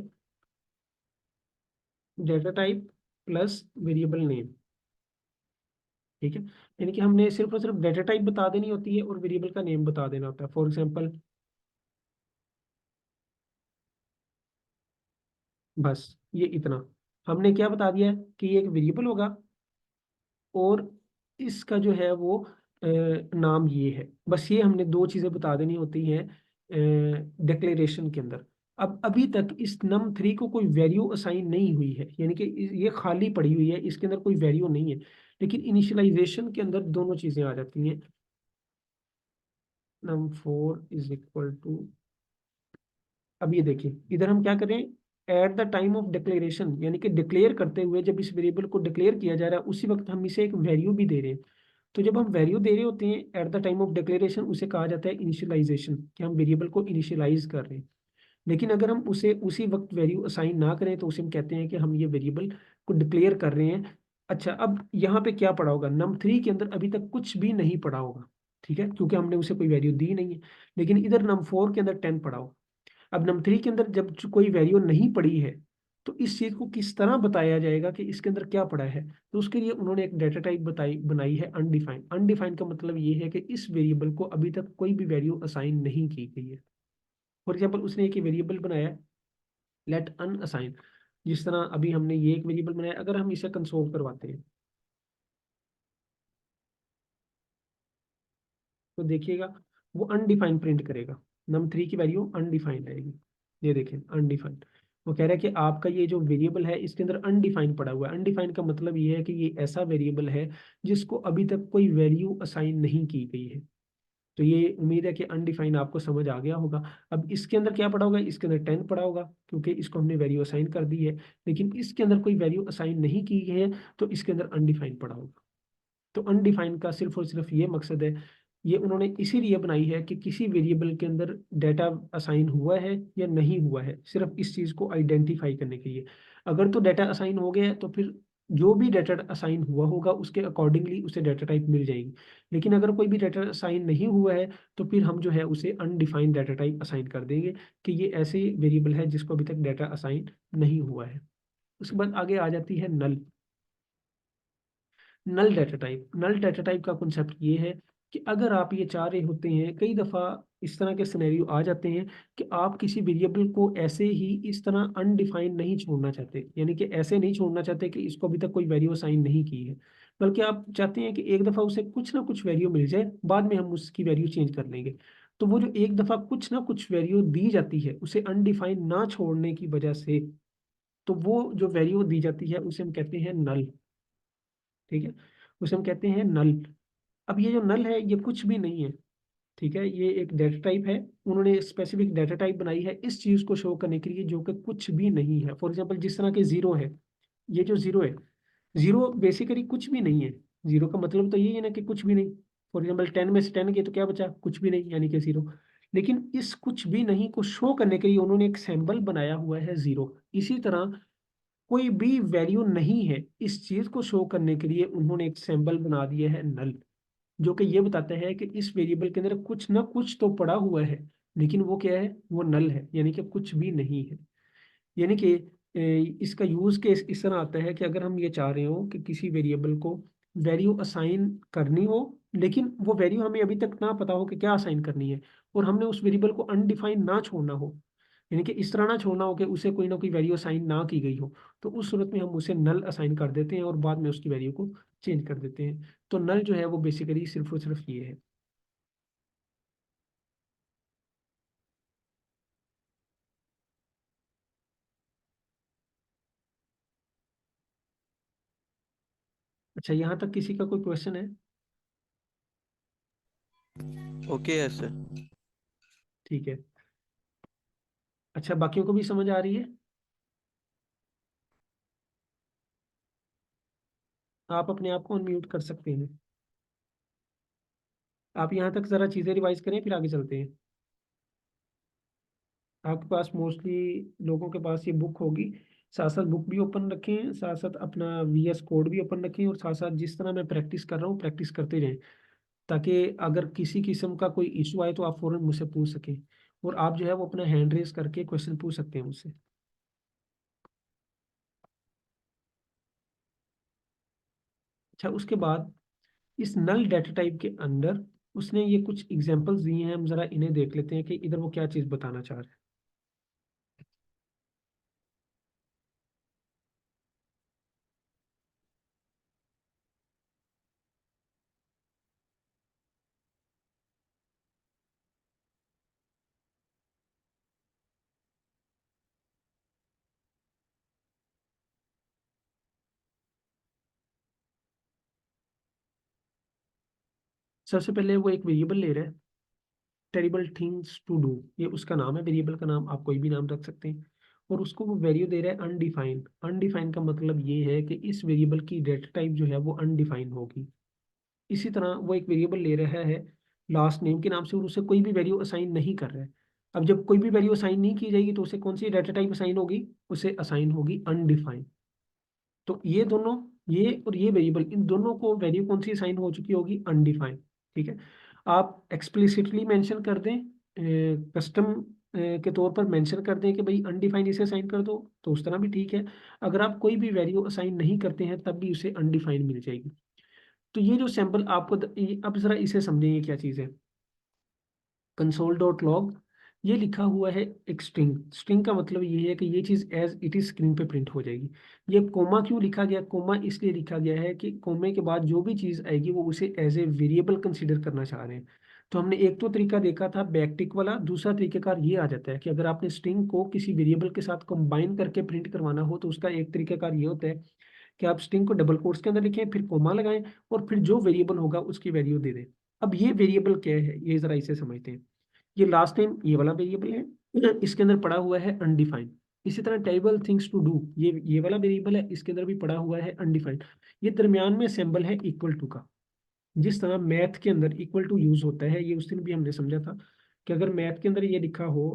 data type plus variable name. ठीक है, यानी कि हमने सिर्फ और सिर्फ डेटा टाइप बता देनी होती है और वेरिएबल का नेम बता देना होता है। फॉर एग्जांपल, बस ये इतना हमने क्या बता दिया है कि ये एक वेरिएबल होगा और इसका जो है वो नाम ये है। बस ये हमने दो चीजें बता देनी होती हैं डिक्लेरेशन के अंदर। अब अभी तक इस num3 को कोई वैल्यू असाइन नहीं हुई है, यानी कि ये खाली पड़ी हुई है, इसके अंदर कोई वैल्यू नहीं है। लेकिन इनिशियलाइजेशन के अंदर दोनों चीजें आ जाती हैं। num4 इज इक्वल टू, अब ये देखिए इधर हम क्या करें, at the time of declaration, यानी कि डिक्लेयर करते हुए जब इस वेरिएबल को डिक्लेयर किया जा रहा है उसी वक्त हम इसे एक वैल्यू भी दे रहे हैं। तो जब हम वैल्यू दे रहे होते हैं at the time of declaration, उसे कहा जाता है इनिशियलाइजेशन, कि हम वेरिएबल को इनिशियलाइज कर रहे हैं। लेकिन अगर हम उसे उसी वक्त वैल्यू असाइन ना करें तो उसे हम कहते हैं कि हम ये वेरिएबल को डिक्लेयर कर रहे हैं। अच्छा, अब यहाँ पे क्या पड़ा होगा? num3 के अंदर अभी तक कुछ भी नहीं पड़ा होगा, ठीक है, क्योंकि हमने उसे कोई वैल्यू दी नहीं है। लेकिन इधर num4 के अंदर 10 पड़ा होगा। अब num3 के अंदर जब कोई वैल्यू नहीं पड़ी है तो इस चीज को किस तरह बताया जाएगा कि इसके अंदर क्या पड़ा है? तो उसके लिए उन्होंने एक डेटा टाइप बनाई है अनडिफाइंड। अनडिफाइंड का मतलब ये है कि इस वेरिएबल को अभी तक कोई भी वैल्यू असाइन नहीं की गई है। फॉर एग्जाम्पल, उसने एक वेरिएबल बनाया लेट अनअसाइन, जिस तरह अभी हमने ये एक वेरिएबल बनाया, अगर हम इसे कंसोल करवाते हैं तो देखिएगा वो अनडिफाइंड प्रिंट करेगा। num3 की वैल्यू अनडिफाइंड आएगी। ये देखें अनडिफाइंड, वो कह रहा है कि आपका ये जो वेरिएबल है इसके अंदर अनडिफाइंड पड़ा हुआ है। अनडिफाइंड का मतलब ये है कि ये ऐसा वेरिएबल है जिसको अभी तक कोई वैल्यू असाइन नहीं की गई है। तो ये उम्मीद है कि अनडिफाइंड आपको समझ आ गया होगा। अब इसके अंदर क्या पड़ा होगा? इसके अंदर 10 पड़ा होगा क्योंकि इसको हमने वैल्यू असाइन कर दी है। लेकिन इसके अंदर कोई वैल्यू असाइन नहीं की गई है तो इसके अंदर अनडिफाइंड पड़ा होगा। तो अनडिफाइंड का सिर्फ और सिर्फ ये मकसद है, ये उन्होंने इसीलिए बनाई है कि किसी वेरिएबल के अंदर डाटा असाइन हुआ है या नहीं हुआ है, सिर्फ इस चीज को आइडेंटिफाई करने के लिए। अगर तो डाटा असाइन हो गया है तो फिर जो भी डाटा असाइन हुआ होगा उसके अकॉर्डिंगली उसे डाटा टाइप मिल जाएगी। लेकिन अगर कोई भी डाटा असाइन नहीं हुआ है तो फिर हम जो है उसे अनडिफाइंड डाटा टाइप असाइन कर देंगे कि ये ऐसे वेरिएबल है जिसको अभी तक डाटा असाइन नहीं हुआ है। उसके बाद आगे आ जाती है नल। नल डाटा टाइप, नल डाटा टाइप का कॉन्सेप्ट ये है कि अगर आप ये चाह रहे होते हैं, कई दफ़ा इस तरह के सिनेरियो आ जाते हैं कि आप किसी वेरिएबल को ऐसे ही इस तरह अनडिफाइंड नहीं छोड़ना चाहते, यानी कि ऐसे नहीं छोड़ना चाहते कि इसको अभी तक कोई वैल्यू असाइन नहीं की है, बल्कि आप चाहते हैं कि एक दफ़ा उसे कुछ ना कुछ वैल्यू मिल जाए, बाद में हम उसकी वैल्यू चेंज कर लेंगे। तो वो जो एक दफ़ा कुछ ना कुछ वैल्यू दी जाती है उसे अनडिफाइंड ना छोड़ने की वजह से, तो वो जो वैल्यू दी जाती है उसे हम कहते हैं नल। ठीक है, उसे हम कहते हैं नल। अब ये जो नल है ये कुछ भी नहीं है, ठीक है, ये एक डाटा टाइप है। उन्होंने स्पेसिफिक डाटा टाइप बनाई है इस चीज को शो करने के लिए जो कि कुछ भी नहीं है। फॉर एग्जांपल, जिस तरह के जीरो है, ये जो जीरो है, जीरो बेसिकली कुछ भी नहीं है। जीरो का मतलब तो यही है ना कि कुछ भी नहीं। फॉर एग्जाम्पल 10 में से 10 गए तो क्या बचा? कुछ भी नहीं, यानी कि जीरो। लेकिन इस कुछ भी नहीं को शो करने के लिए उन्होंने एक सिंबल बनाया हुआ है जीरो। इसी तरह कोई भी वैल्यू नहीं है इस चीज को शो करने के लिए उन्होंने एक सिंबल बना दिया है नल, जो कि ये बताता है कि इस वेरिएबल के अंदर कुछ ना कुछ तो पड़ा हुआ है, लेकिन वो क्या है? वो नल है, यानी कि कुछ भी नहीं है। यानी कि इसका यूज केस इस तरह आता है कि अगर हम ये चाह रहे हो कि किसी वेरिएबल को वैल्यू असाइन करनी हो, लेकिन वो वैल्यू हमें अभी तक ना पता हो कि क्या असाइन करनी है, और हमने उस वेरिएबल को अनडिफाइन ना छोड़ना हो, यानी कि इस तरह ना छोड़ना हो कि उसे कोई ना कोई वैल्यू असाइन ना की गई हो, तो उस सूरत में हम उसे नल असाइन कर देते हैं और बाद में उसकी वैल्यू को चेंज कर देते हैं। तो नल जो है वो बेसिकली सिर्फ और सिर्फ ये है। अच्छा, यहाँ तक किसी का कोई क्वेश्चन है? ओके है सर। ठीक है। अच्छा, बाकियों को भी समझ आ रही है? आप अपने आप को अनम्यूट कर सकते हैं। आप यहाँ तक जरा चीजें रिवाइज करें, फिर आगे चलते हैं। आपके पास मोस्टली लोगों के पास ये बुक होगी। साथ साथ बुक भी ओपन रखें, साथ साथ अपना वीएस कोड भी ओपन रखें, और साथ साथ जिस तरह मैं प्रैक्टिस कर रहा हूँ प्रैक्टिस करते रहें, ताकि अगर किसी किस्म का कोई इशू आए तो आप फौरन मुझसे पूछ सकें। और आप जो है वो अपना हैंड रेज करके क्वेश्चन पूछ सकते हैं मुझसे। अच्छा, उसके बाद इस नल डेटा टाइप के अंदर उसने ये कुछ एग्जांपल्स दिए हैं, हम जरा इन्हें देख लेते हैं कि इधर वो क्या चीज बताना चाह रहे हैं। सबसे पहले वो एक वेरिएबल ले रहा है, टेरिबल थिंग्स टू डू, ये उसका नाम है। वेरिएबल का नाम आप कोई भी नाम रख सकते हैं। और उसको वो वैल्यू दे रहा है अनडिफाइंड। अनडिफाइंड का मतलब ये है कि इस वेरिएबल की डेटा टाइप जो है वो अनडिफाइंड होगी। इसी तरह वो एक वेरिएबल ले रहा है लास्ट नेम के नाम से, और उसे कोई भी वैल्यू असाइन नहीं कर रहा है। अब जब कोई भी वैल्यू असाइन नहीं की जाएगी तो उसे कौन सी डेटा टाइप असाइन होगी? उसे असाइन होगी अनडिफाइंड। तो ये दोनों, ये और ये वेरिएबल, इन दोनों को वैल्यू कौन सी असाइन हो चुकी होगी? अनडिफाइंड। ठीक है। आप एक्सप्लिसिटली मेंशन कर दें, कस्टम के तौर पर मेंशन कर दें कि भाई अनडिफाइंड इसे असाइन कर दो, तो उस तरह भी ठीक है। अगर आप कोई भी वैल्यू असाइन नहीं करते हैं तब भी उसे अनडिफाइंड मिल जाएगी। तो ये जो सैंपल आपको अब जरा इसे समझें, ये क्या चीज़ है। कंसोल डॉट लॉग, ये लिखा हुआ है एक स्ट्रिंग। स्ट्रिंग का मतलब ये है कि ये चीज़ एज इट इज स्क्रीन पे प्रिंट हो जाएगी। ये कोमा क्यों लिखा गया? कोमा इसलिए लिखा गया है कि कोमे के बाद जो भी चीज़ आएगी वो उसे एज ए वेरिएबल कंसीडर करना चाह रहे हैं। तो हमने एक तो तरीका देखा था बैकटिक वाला, दूसरा तरीकाकार ये आ जाता है कि अगर आपने स्ट्रिंग को किसी वेरिएबल के साथ कंबाइन करके प्रिंट करवाना हो तो उसका एक तरीकाकार ये होता है कि आप स्ट्रिंग को डबल कोट्स के अंदर लिखें, फिर कोमा लगाएं, और फिर जो वेरिएबल होगा उसकी वैल्यू दे दें। अब ये वेरिएबल क्या है, ये जरा इसे समझते हैं। ये लास्ट नेम ये वाला वेरिएबल है, इसके अंदर पड़ा हुआ है अनडिफाइंड। इसी तरह टेबल थिंग्स टू डू, ये वाला वेरिएबल है, इसके अंदर भी पड़ा हुआ है अनडिफाइंड। ये दरमियान में सिंबल है इक्वल टू का। जिस तरह मैथ के अंदर इक्वल टू यूज होता है, ये उस दिन भी हमने समझा था कि अगर मैथ के अंदर ये लिखा हो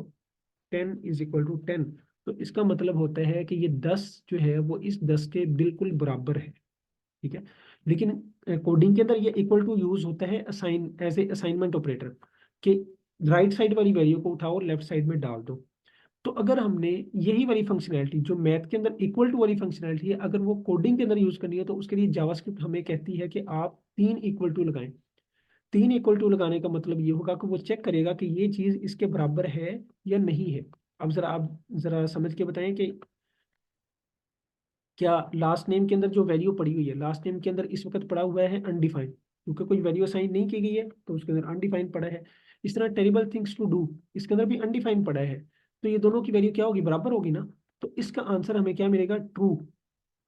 10 = 10, तो इसका मतलब होता है कि ये 10 जो है वो इस 10 के बिल्कुल बराबर है। ठीक है। लेकिन कोडिंग के अंदर ये इक्वल टू यूज होता है assign, as a assignment operator, कि राइट साइड वाली वैल्यू को उठाओ और लेफ्ट साइड में डाल दो। तो अगर हमने यही वाली फंक्शनैलिटी जो मैथ के अंदर इक्वल टू वाली फंक्शनैलिटी है, अगर वो कोडिंग के अंदर यूज करनी है, तो उसके लिए जावास्क्रिप्ट हमें कहती है कि आप 3 = लगाएं। 3 = लगाने का मतलब ये होगा कि वो चेक करेगा कि ये चीज इसके बराबर है या नहीं है। अब जरा आप जरा समझ के बताएं कि क्या लास्ट नेम के अंदर जो वैल्यू पड़ी हुई है, लास्ट नेम के अंदर इस वक्त पड़ा हुआ है अनडिफाइंड, क्योंकि कोई वैल्यू असाइन नहीं की गई है तो उसके अंदर अनडिफाइंड पड़ा है। इस तरह टेरिबल थिंग्स टू डू, इसके अंदर भी अनडिफाइंड पड़ा है। तो ये दोनों की वैल्यू क्या होगी? बराबर होगी ना। तो इसका आंसर हमें क्या मिलेगा? ट्रू।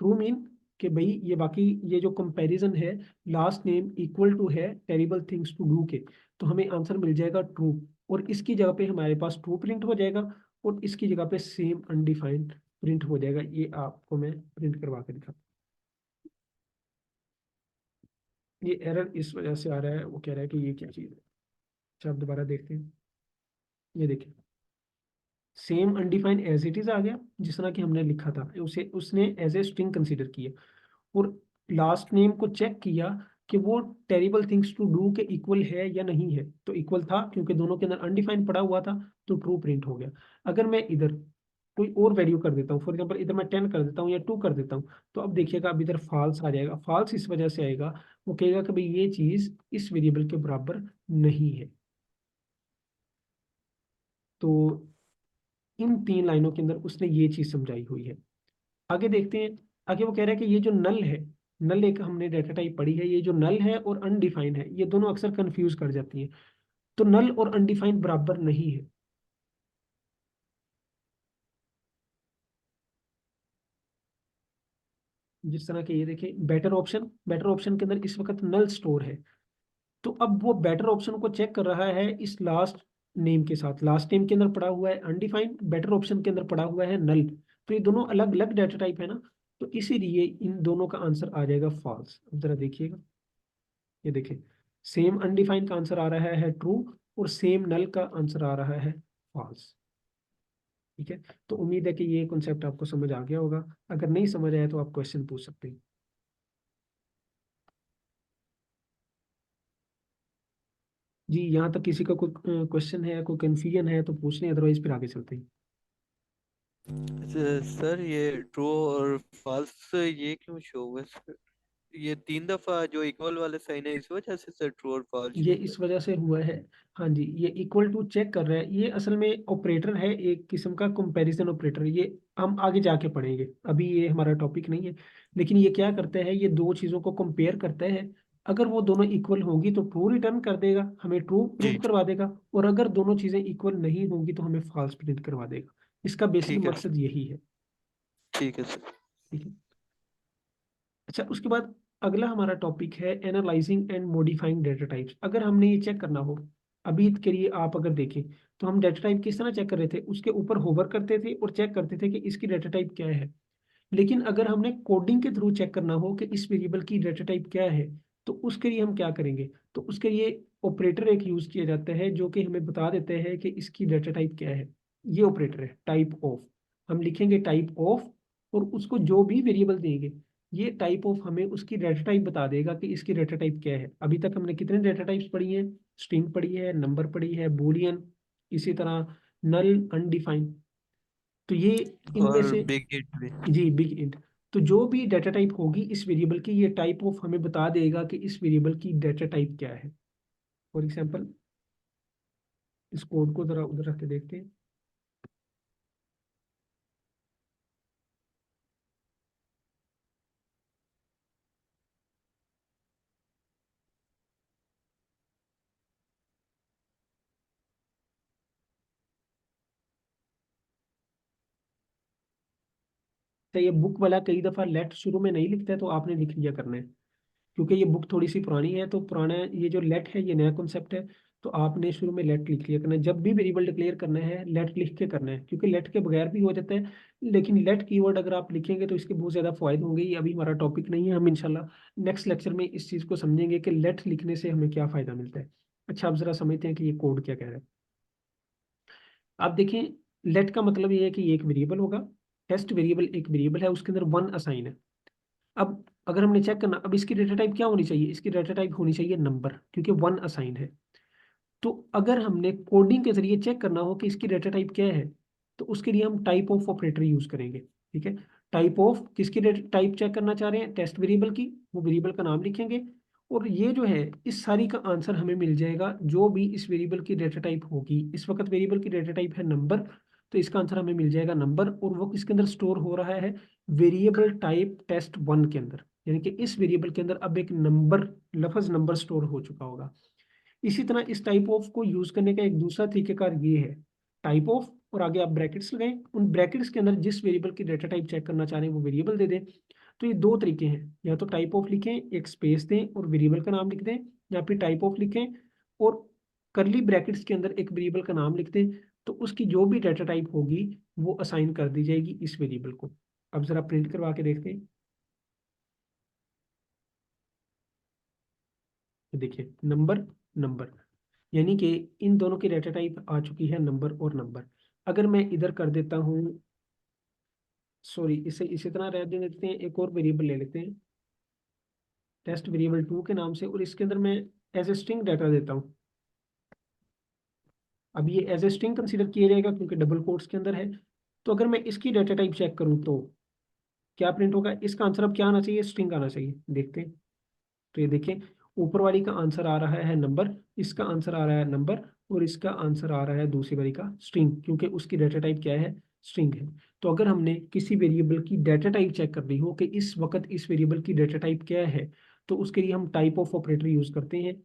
ट्रू मीन कि भाई ये बाकी ये जो कंपैरिजन है, लास्ट नेम इक्वल टू है टेरिबल थिंग्स टू डू के, तो हमें आंसर मिल जाएगा ट्रू। और इसकी जगह पे हमारे पास ट्रू प्रिंट हो जाएगा, और इसकी जगह पे सेम अनडिफाइंड प्रिंट हो जाएगा। ये आपको मैं प्रिंट करवा के दिखाता हूँ। ये एरर इस वजह से आ रहा है, वो कह रहा है कि ये क्या चीज़ है। अच्छा, आप दोबारा देखते हैं। ये देखिए, same undefined as it is आ गया, जिस तरह कि हमने लिखा था उसे उसने एज ए स्ट्रिंग कंसीडर किया। और लास्ट नेम को चेक किया कि वो टेरिबल थिंग्स टू डू के इक्वल है या नहीं है, तो इक्वल था क्योंकि दोनों के अंदर अनडिफाइंड पड़ा हुआ था, तो ट्रू प्रिंट हो गया। अगर मैं इधर कोई और वैल्यू कर देता हूँ, फॉर एग्जांपल इधर मैं 10 कर देता हूँ या 2 कर देता हूँ, तो अब देखिएगा अब इधर फॉल्स आ जाएगा। फॉल्स इस वजह से आएगा, वो कहेगा कि भाई ये चीज इस वेरिएबल के बराबर नहीं है। तो इन 3 लाइनों के अंदर उसने ये चीज समझाई हुई है। आगे देखते हैं। आगे वो कह रहा है कि ये जो नल है, नल एक हमने डेटा टाइप पढ़ी है, ये जो नल है और अनडिफाइंड है, ये दोनों अक्सर कंफ्यूज कर जाती हैं। तो नल और अनडिफाइंड बराबर नहीं है। जिस तरह के ये देखिए बेटर ऑप्शन, बेटर ऑप्शन के अंदर इस वक्त नल स्टोर है। तो अब वो बेटर ऑप्शन को चेक कर रहा है इस लास्ट नेम के साथ। लास्ट नेम के अंदर पड़ा हुआ है अनडिफाइंड, बेटर ऑप्शन के अंदर पड़ा हुआ है नल। तो ये दोनों अलग अलग डाटा टाइप है ना, तो इसीलिए इन दोनों का आंसर आ जाएगा फॉल्स। अब जरा देखिएगा, ये देखिए, सेम अनडिफाइंड का आंसर आ रहा है ट्रू, और सेम नल का आंसर आ रहा है फॉल्स। ठीक है, तो उम्मीद है कि ये कॉन्सेप्ट आपको समझ आ गया होगा। अगर नहीं समझ आया तो आप क्वेश्चन पूछ सकते हैं। जी, यहाँ तक किसी का कोई क्वेश्चन है, कोई कंफ्यूजन है तो पूछ लें, अदरवाइज फिर आगे चलते हैं। सर ये ट्रू और फॉल्स ये क्यों शो हुआ सर? ये 3 दफा जो इक्वल वाले साइन है, इस वजह से सर ट्रू और फॉल्स ये शो हुआ इस वजह से हुआ है। हाँ जी, ये इक्वल टू चेक कर रहा है, ये असल में ऑपरेटर है, एक किस्म का कंपैरिजन ऑपरेटर। ये हम आगे जाके पढ़ेंगे, अभी ये हमारा टॉपिक नहीं है। लेकिन ये क्या करता है, ये दो चीज़ों को कंपेयर करता है। अगर वो दोनों इक्वल होंगी तो ट्रू रिटर्न कर देगा, हमें ट्रू जी प्रिंट करवा देगा। और अगर दोनों चीज़ें इक्वल नहीं होंगी तो हमें फॉल्स प्रिंट करवा देगा। इसका बेसिक ठीक है सर। मकसद यही है। ठीक है सर। ठीक है। अच्छा, उसके बाद अगला हमारा टॉपिक है analysing and modifying data types. अगर हमने ये चेक करना हो, अभी के लिए आप अगर देखें तो हम डेटा टाइप किस तरह चेक कर रहे थे, उसके ऊपर होवर करते थे और चेक करते थे कि इसकी डेटा टाइप क्या है। लेकिन अगर हमने कोडिंग के थ्रू चेक करना हो कि इस वेरिएबल की डेटा टाइप क्या है, तो उसके लिए हम क्या करेंगे, तो उसके लिए ऑपरेटर एक यूज किया जाता है जो कि हमें बता देते हैं कि इसकी डेटा टाइप क्या है। ये ऑपरेटर है टाइप ऑफ। हम लिखेंगे टाइप ऑफ, और उसको जो भी वेरिएबल देंगे, ये टाइप ऑफ हमें उसकी डेटा टाइप बता देगा कि इसकी डेटा टाइप क्या है। अभी तक हमने कितने डेटा टाइप्स पढ़ी हैं, स्ट्रिंग पढ़ी है, नंबर पढ़ी है, बूलियन, इसी तरह नल, अनडिफाइंड। तो ये इनमें और से, बिग हिट भी। जी बिग इंट। तो जो भी डाटा टाइप होगी इस वेरिएबल की, ये टाइप ऑफ हमें बता देगा कि इस वेरिएबल की डाटा टाइप क्या है। फॉर एग्जांपल, इस कोड को जरा उधर रख के देखते हैं। तो ये बुक वाला कई दफा लेट शुरू में नहीं लिखता है, तो आपने लिख लिया करना है, क्योंकि ये बुक थोड़ी सी पुरानी है। तो पुराना ये जो लेट है ये नया कॉन्सेप्ट है। तो आपने शुरू में लेट लिख लिया करना है, जब भी वेरिएबल डिक्लेयर करना है लेट लिख के करना है, क्योंकि लेट के बगैर भी हो जाता है। लेकिन लेट कीवर्ड अगर आप लिखेंगे तो इसके बहुत ज्यादा फायदे होंगे। ये अभी हमारा टॉपिक नहीं है, हम इंशाल्लाह नेक्स्ट लेक्चर में इस चीज को समझेंगे कि लेट लिखने से हमें क्या फायदा मिलता है। अच्छा, अब जरा समझते हैं कि ये कोड क्या कह रहा है। आप देखें, लेट का मतलब ये है कि ये एक वेरिएबल होगा। टेस्ट वेरिएबल एक वेरिएबल है, उसके अंदर वन असाइन है। अब अगर हमने चेक करना, अब इसकी डेटा टाइप क्या होनी चाहिए, इसकी डेटा टाइप होनी चाहिए नंबर, क्योंकि वन असाइन है। तो अगर हमने कोडिंग के जरिए चेक करना हो कि इसकी डेटा टाइप क्या है, तो उसके लिए हम टाइप ऑफ ऑपरेटर यूज करेंगे। ठीक है, टाइप ऑफ किसकी डेटा टाइप चेक करना चाह रहे हैं, टेस्ट वेरिएबल की। वो वेरिएबल का नाम लिखेंगे, और ये जो है इस सारी का आंसर हमें मिल जाएगा जो भी इस वेरिएबल की डेटा टाइप होगी। इस वक्त वेरिएबल की डेटा टाइप है नंबर, तो इसका आंसर हमें मिल जाएगा नंबर। और वो किसके अंदर स्टोर हो रहा है, वेरिएबल टाइप टेस्ट वन के अंदर। यानी कि इस वेरिएबल के अंदर अब एक नंबर, लफज नंबर स्टोर हो चुका होगा। इसी तरह इस टाइप ऑफ को यूज करने का एक दूसरा तरीकेकार ये है, टाइप ऑफ और आगे आप ब्रैकेट्स लगाएं, उन ब्रैकेट्स के अंदर जिस वेरिएबल की डेटा टाइप चेक करना चाह रहे हैं वो वेरिएबल दे दें। तो ये दो तरीके हैं, या तो टाइप ऑफ लिखें, एक स्पेस दें और वेरिएबल का नाम लिख दें, या फिर टाइप ऑफ लिखें और करली ब्रैकेट्स के अंदर एक वेरिएबल का नाम लिख दें। तो उसकी जो भी डेटा टाइप होगी वो असाइन कर दी जाएगी इस वेरिएबल को। अब जरा प्रिंट करवा के देखते हैं। तो देखिए, नंबर, नंबर, यानी कि इन दोनों की डेटा टाइप आ चुकी है नंबर और नंबर। अगर मैं इधर कर देता हूँ, सॉरी, इसे इसी तरह रह देते हैं, एक और वेरिएबल ले लेते हैं टेस्ट वेरिएबल टू के नाम से, और इसके अंदर मैं एज ए स्ट्रिंग डाटा देता हूँ। अब ये एज ए स्ट्रिंग कंसीडर किया जाएगा क्योंकि डबल कोट्स के अंदर है। तो अगर मैं इसकी डेटा टाइप चेक करूँ तो क्या प्रिंट होगा, इसका आंसर अब क्या आना चाहिए, स्ट्रिंग आना चाहिए। देखते हैं, तो ये देखें, ऊपर वाली का आंसर आ रहा है नंबर, इसका आंसर आ रहा है नंबर, और इसका आंसर आ रहा है दूसरी वाली का स्ट्रिंग, क्योंकि उसकी डेटा टाइप क्या है, स्ट्रिंग है। तो अगर हमने किसी वेरिएबल की डेटा टाइप चेक करनी हो कि इस वक्त इस वेरिएबल की डेटा टाइप क्या है, तो उसके लिए हम टाइप ऑफ ऑपरेटर यूज करते हैं।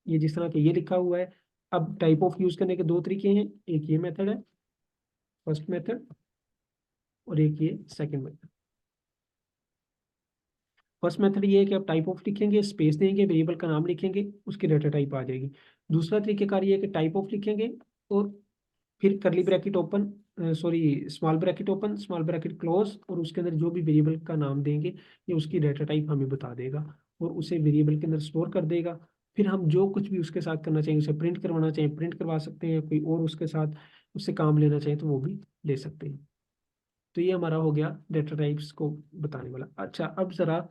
ये जिस तरह के ये लिखा हुआ है। अब टाइप ऑफ यूज करने के दो तरीके हैं, एक ये मेथड है, फर्स्ट मेथड, और एक ये सेकंड मेथड। फर्स्ट मेथड ये है कि आप टाइप ऑफ लिखेंगे, स्पेस देंगे, वेरिएबल का नाम लिखेंगे, उसकी डाटा टाइप आ जाएगी। दूसरा तरीकेकार ये है कि टाइप ऑफ लिखेंगे और फिर करली bracket open, sorry small bracket open, small bracket close, और उसके अंदर जो भी वेरिएबल का नाम देंगे ये उसकी डाटा टाइप हमें बता देगा और उसे वेरिएबल के अंदर स्टोर कर देगा। फिर हम जो कुछ भी उसके साथ करना चाहिए, उसे प्रिंट करवाना चाहिए प्रिंट करवा सकते हैं, कोई और उसके साथ उससे काम लेना चाहिए तो वो भी ले सकते हैं। तो ये हमारा हो गया डाटा टाइप्स को बताने वाला। अच्छा, अब जरा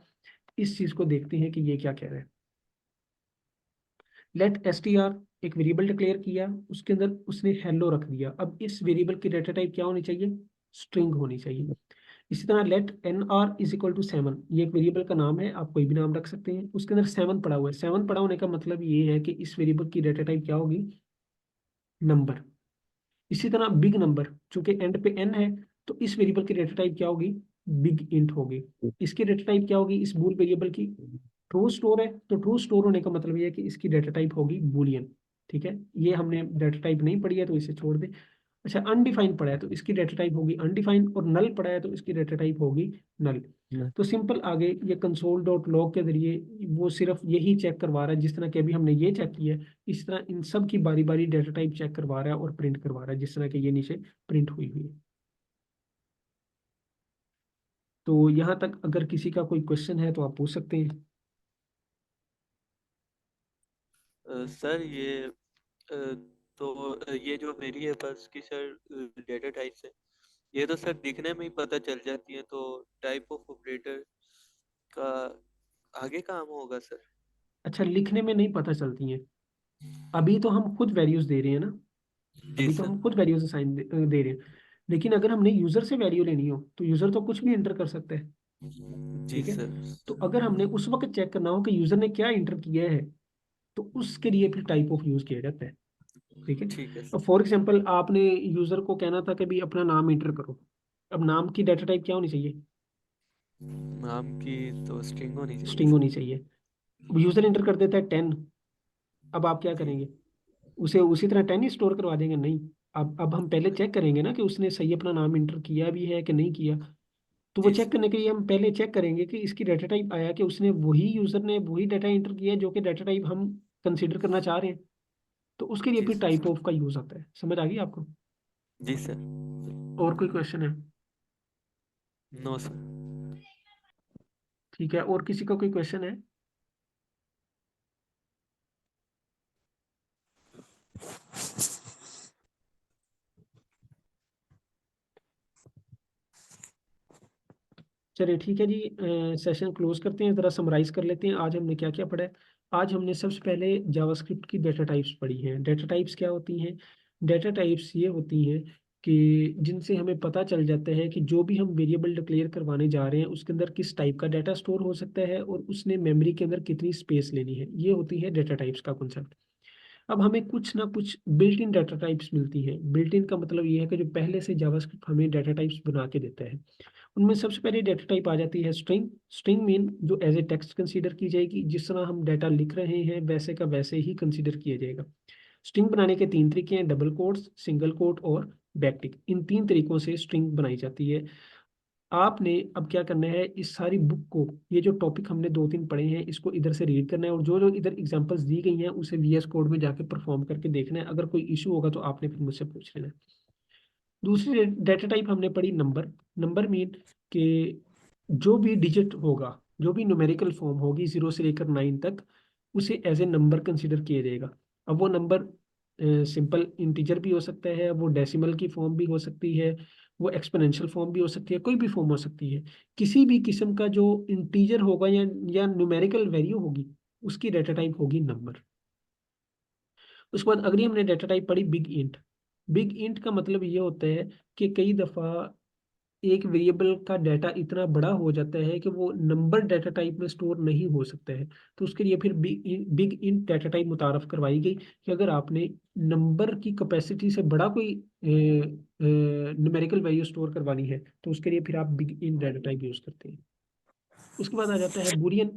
इस चीज को देखते हैं कि ये क्या कह रहा है। लेट str एक वेरिएबल डिक्लेयर किया, उसके अंदर उसने हेलो रख दिया। अब इस वेरिएबल की डाटा टाइप क्या होनी चाहिए? स्ट्रिंग होनी चाहिए। इसी तरह let nr is equal to 7, ये एक वेरिएबल का नाम है, आप कोई भी नाम रख सकते हैं। उसके अंदर 7 पड़ा हुआ है। 7 पड़ा होने का मतलब ये है कि इस वेरिएबल की डाटा टाइप क्या होगी? नंबर। इसी तरह बिग नंबर, चूंकि एंड पे n है, तो इस वेरिएबल की डेटा टाइप क्या होगी? बिग इंट होगी। इसकी डेटा टाइप क्या होगी इस बूल वेरिएबल की? ट्रू स्टोर है, तो ट्रू स्टोर होने का मतलब ये है कि इसकी डेटा टाइप होगी बूलियन। ठीक है, ये हमने डाटा टाइप नहीं पढ़ी है तो इसे छोड़ दे। अच्छा, अनडिफाइंड पड़ा है तो इसकी डेटा टाइप होगी अनडिफाइंड, और नल पड़ा है तो इसकी डेटा टाइप होगी नल। तो सिंपल आगे ये कंसोल डॉट लॉग के जरिए वो सिर्फ यही चेक करवा रहा है, जिस तरह कि अभी हमने ये चेक किया है, इस तरह इन सब की बारी बारी डाटा टाइप चेक करवा रहा है और प्रिंट करवा रहा है, जिस तरह के ये नीचे प्रिंट हुई हुई है। तो यहाँ तक अगर किसी का कोई क्वेश्चन है तो आप पूछ सकते हैं। सर ये ये जो वेरिएबल्स की सर डेटा टाइप्स है, ये तो सर दिखने में ही पता चल जाती है, तो टाइप ऑफ ऑपरेटर का आगे काम होगा सर? अच्छा, लिखने में नहीं पता चलती हैं। अभी तो हम खुद वैल्यूज दे रहे हैं ना, जी अभी तो सर। हम खुद वैल्यूज असाइन दे रहे हैं। लेकिन अगर हमने यूजर से वैल्यू लेनी हो तो यूजर तो कुछ भी एंटर कर सकता है। जी ठीक है, सर। तो अगर हमने उस वक्त चेक करना हो कि यूजर ने क्या इंटर किया है, तो उसके लिए फिर टाइप ऑफ यूज किया जाता है। ठीक है, ठीक है अब सर। फॉर एग्जाम्पल आपने यूजर को कहना था कि भी अपना नाम इंटर करो। अब नाम की डाटा टाइप क्या होनी चाहिए? नाम की तो स्ट्रिंग होनी चाहिए स्ट्रिंग सर। होनी चाहिए। अब यूजर इंटर कर देता है 10, अब आप क्या जी। करेंगे? उसे उसी तरह 10 ही स्टोर करवा देंगे? नहीं। अब हम पहले चेक करेंगे ना कि उसने सही अपना नाम इंटर किया भी है कि नहीं किया। तो वो जी चेक सर। करने के लिए हम पहले चेक करेंगे कि इसकी डाटा टाइप आया कि उसने वही यूजर ने वही डाटा इंटर किया है जो कि डाटा टाइप हम कंसीडर करना चाह रहे हैं। तो उसके लिए जी फिर टाइप सर। ऑफ का यूज आता है। समझ आ गई आपको? जी सर। और कोई क्वेश्चन है? No sir. ठीक है, और किसी का कोई क्वेश्चन है? चलिए ठीक है जी, सेशन क्लोज करते हैं। ज़रा समराइज कर लेते हैं आज हमने क्या क्या पढ़ा है। आज हमने सबसे पहले जावास्क्रिप्ट की डाटा टाइप्स पढ़ी हैं। डाटा टाइप्स क्या होती हैं? डाटा टाइप्स ये होती हैं कि जिनसे हमें पता चल जाता है कि जो भी हम वेरिएबल डिक्लेयर करवाने जा रहे हैं उसके अंदर किस टाइप का डाटा स्टोर हो सकता है और उसने मेमोरी के अंदर कितनी स्पेस लेनी है। ये होती है डाटा टाइप्स का कॉन्सेप्ट। अब हमें कुछ ना कुछ बिल्ट इन डाटा टाइप्स मिलती हैं। बिल्ट इन का मतलब ये है कि जो पहले से जावास्क्रिप्ट हमें डाटा टाइप्स बना के देता है। उनमें सबसे पहले डाटा टाइप आ जाती है स्ट्रिंग। स्ट्रिंग मीन जो एज ए टेक्स्ट कंसीडर की जाएगी, जिस तरह हम डाटा लिख रहे हैं वैसे का वैसे ही कंसीडर किया जाएगा। स्ट्रिंग बनाने के तीन तरीके हैं, डबल कोट्स, सिंगल कोट और बैकटिक। इन तीन तरीकों से स्ट्रिंग बनाई जाती है। आपने अब क्या करना है, इस सारी बुक को, ये जो टॉपिक हमने दो तीन पढ़े हैं इसको इधर से रीड करना है और जो जो इधर एग्जांपल्स दी गई हैं उसे वीएस कोड में जाके परफॉर्म करके देखना है। अगर कोई इशू होगा तो आपने फिर मुझसे पूछ लेना है। दूसरी डाटा टाइप हमने पढ़ी नंबर। नंबर मीन कि जो भी डिजिट होगा, जो भी न्यूमेरिकल फॉर्म होगी 0 से लेकर 9 तक, उसे एज ए नंबर कंसिडर किया जाएगा। अब वो नंबर सिंपल इंटीजर भी हो सकता है, वो डेसिमल की फॉर्म भी हो सकती है, वो एक्सपोनेंशियल फॉर्म भी हो सकती है, कोई भी फॉर्म हो सकती है। किसी भी किस्म का जो इंटीजर होगा या न्यूमेरिकल वैल्यू होगी उसकी डाटा टाइप होगी नंबर। उसके बाद अगली हमने डाटा टाइप पढ़ी बिग इंट। बिग इंट का मतलब ये होता है कि कई दफा एक वेरिएबल का डाटा इतना बड़ा हो जाता है कि वो नंबर डाटा टाइप में स्टोर नहीं हो सकता है। तो उसके लिए फिर बिग इंट डाटा टाइप मुतारफ करवाई गई कि अगर आपने नंबर की कैपेसिटी से बड़ा कोई न्यूमेरिकल वैल्यू स्टोर करवानी है तो उसके लिए फिर आप big int data type use करते हैं। उसके बाद आ जाता है बुलियन।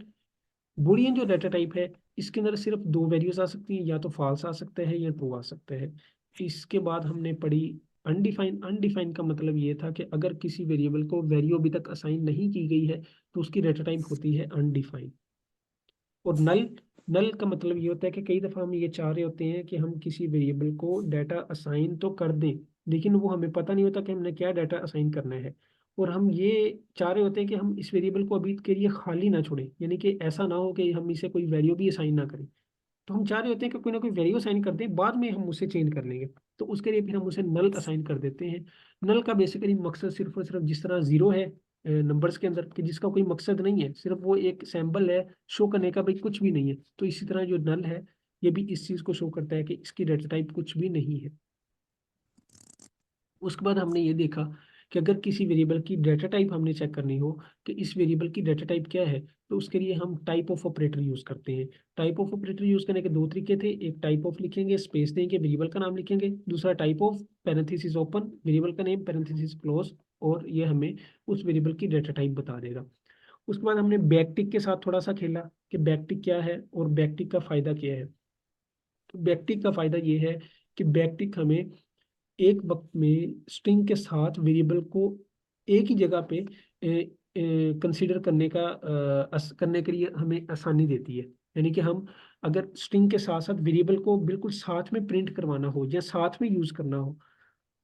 बुलियन जो डाटा टाइप है, इसके अंदर सिर्फ दो वैल्यूज आ सकती हैं, या तो फॉल्स आ सकता है या ट्रू आ सकता है। इसके बाद हमने पढ़ी अनडिफाइन, अनडिफाइन का मतलब ये था कि अगर किसी वेरिएबल को वैल्यू अभी तक असाइन नहीं की गई है तो उसकी डाटा टाइप होती है अनडिफाइन। और नल, नल का मतलब ये होता है कि कई दफा हम ये चाह रहे होते हैं कि हम किसी वेरिएबल को डाटा असाइन तो कर दें, लेकिन वो हमें पता नहीं होता कि हमने क्या डाटा असाइन करना है। और हम ये चाह रहे होते हैं कि हम इस वेरिएबल को अभी के लिए खाली ना छोड़ें, यानी कि ऐसा ना हो कि हम इसे कोई वैल्यू भी असाइन ना करें। तो हम चाह रहे होते हैं कि कोई ना कोई वैल्यू असाइन कर दें, बाद में हम उसे चेंज कर लेंगे। तो उसके लिए फिर हम उसे नल असाइन कर देते हैं। नल का बेसिकली मकसद सिर्फ और सिर्फ, जिस तरह जीरो है नंबर्स के अंदर, कि जिसका कोई मकसद नहीं है, सिर्फ वो एक सैम्बल है शो करने का, भाई कुछ भी नहीं है, तो इसी तरह जो नल है ये भी इस चीज को शो करता है कि इसकी डाटा टाइप कुछ भी नहीं है। उसके बाद हमने ये देखा कि अगर किसी वेरिएबल की डाटा टाइप हमने चेक करनी हो कि इस वेरिएबल की डाटा टाइप क्या है, तो उसके लिए हम टाइप ऑफ ऑपरेटर यूज करते हैं। टाइप ऑफ ऑपरेटर यूज करने के दो तरीके थे, एक टाइप ऑफ लिखेंगे, स्पेस देंगे, वेरिएबल का नाम लिखेंगे, दूसरा type of parenthesis open, variable का नेम, पैरेंथेसिस क्लोज, और ये हमें उस वेरिएबल की डाटा टाइप बता देगा। उसके बाद हमने बैकटिक के साथ थोड़ा सा खेला कि बैकटिक क्या है और बैकटिक का फायदा क्या है। तो बैकटिक का फायदा ये है कि बैकटिक हमें एक वक्त में स्ट्रिंग के साथ वेरिएबल को एक ही जगह पे कंसीडर करने का करने के लिए हमें आसानी देती है। यानी कि हम अगर स्ट्रिंग के साथ साथ वेरिएबल को बिल्कुल साथ में प्रिंट करवाना हो या साथ में यूज करना हो,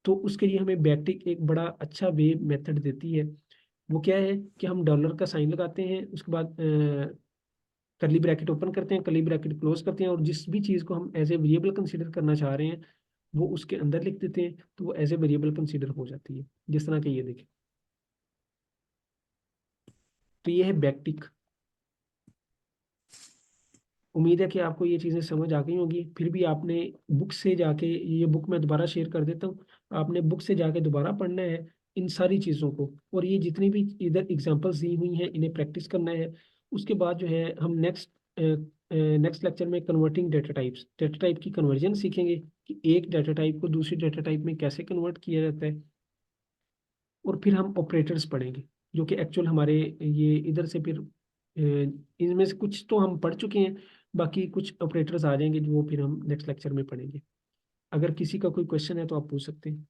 तो उसके लिए हमें बैकटिक एक बड़ा अच्छा वे मेथड देती है। वो क्या है कि हम डॉलर का साइन लगाते हैं, उसके बाद करली ब्रैकेट ओपन करते हैं, करली ब्रैकेट क्लोज करते हैं, और जिस भी चीज़ को हम एज ए वेरिएबल कंसीडर करना चाह रहे हैं वो उसके अंदर लिख देते हैं, तो वो एज ए वेरिएबल कंसीडर हो जाती है। जिस तरह के ये देखें, तो ये है बैकटिक। उम्मीद है कि आपको ये चीज़ें समझ आ गई होंगी। फिर भी आपने बुक से जाके, ये बुक मैं दोबारा शेयर कर देता हूँ, आपने बुक से जाके दोबारा पढ़ना है इन सारी चीज़ों को, और ये जितनी भी इधर एग्जांपल्स दी हुई हैं इन्हें प्रैक्टिस करना है। उसके बाद जो है हम नेक्स्ट लेक्चर में converting data types, data type की कन्वर्जन सीखेंगे कि एक डाटा टाइप को दूसरी डाटा टाइप में कैसे कन्वर्ट किया जाता है। और फिर हम ऑपरेटर्स पढ़ेंगे जो कि एक्चुअल हमारे ये इधर से फिर इनमें से कुछ तो हम पढ़ चुके हैं, बाकी कुछ ऑपरेटर्स आ जाएंगे जो वो फिर हम नेक्स्ट लेक्चर में पढ़ेंगे। अगर किसी का कोई क्वेश्चन है तो आप पूछ सकते हैं।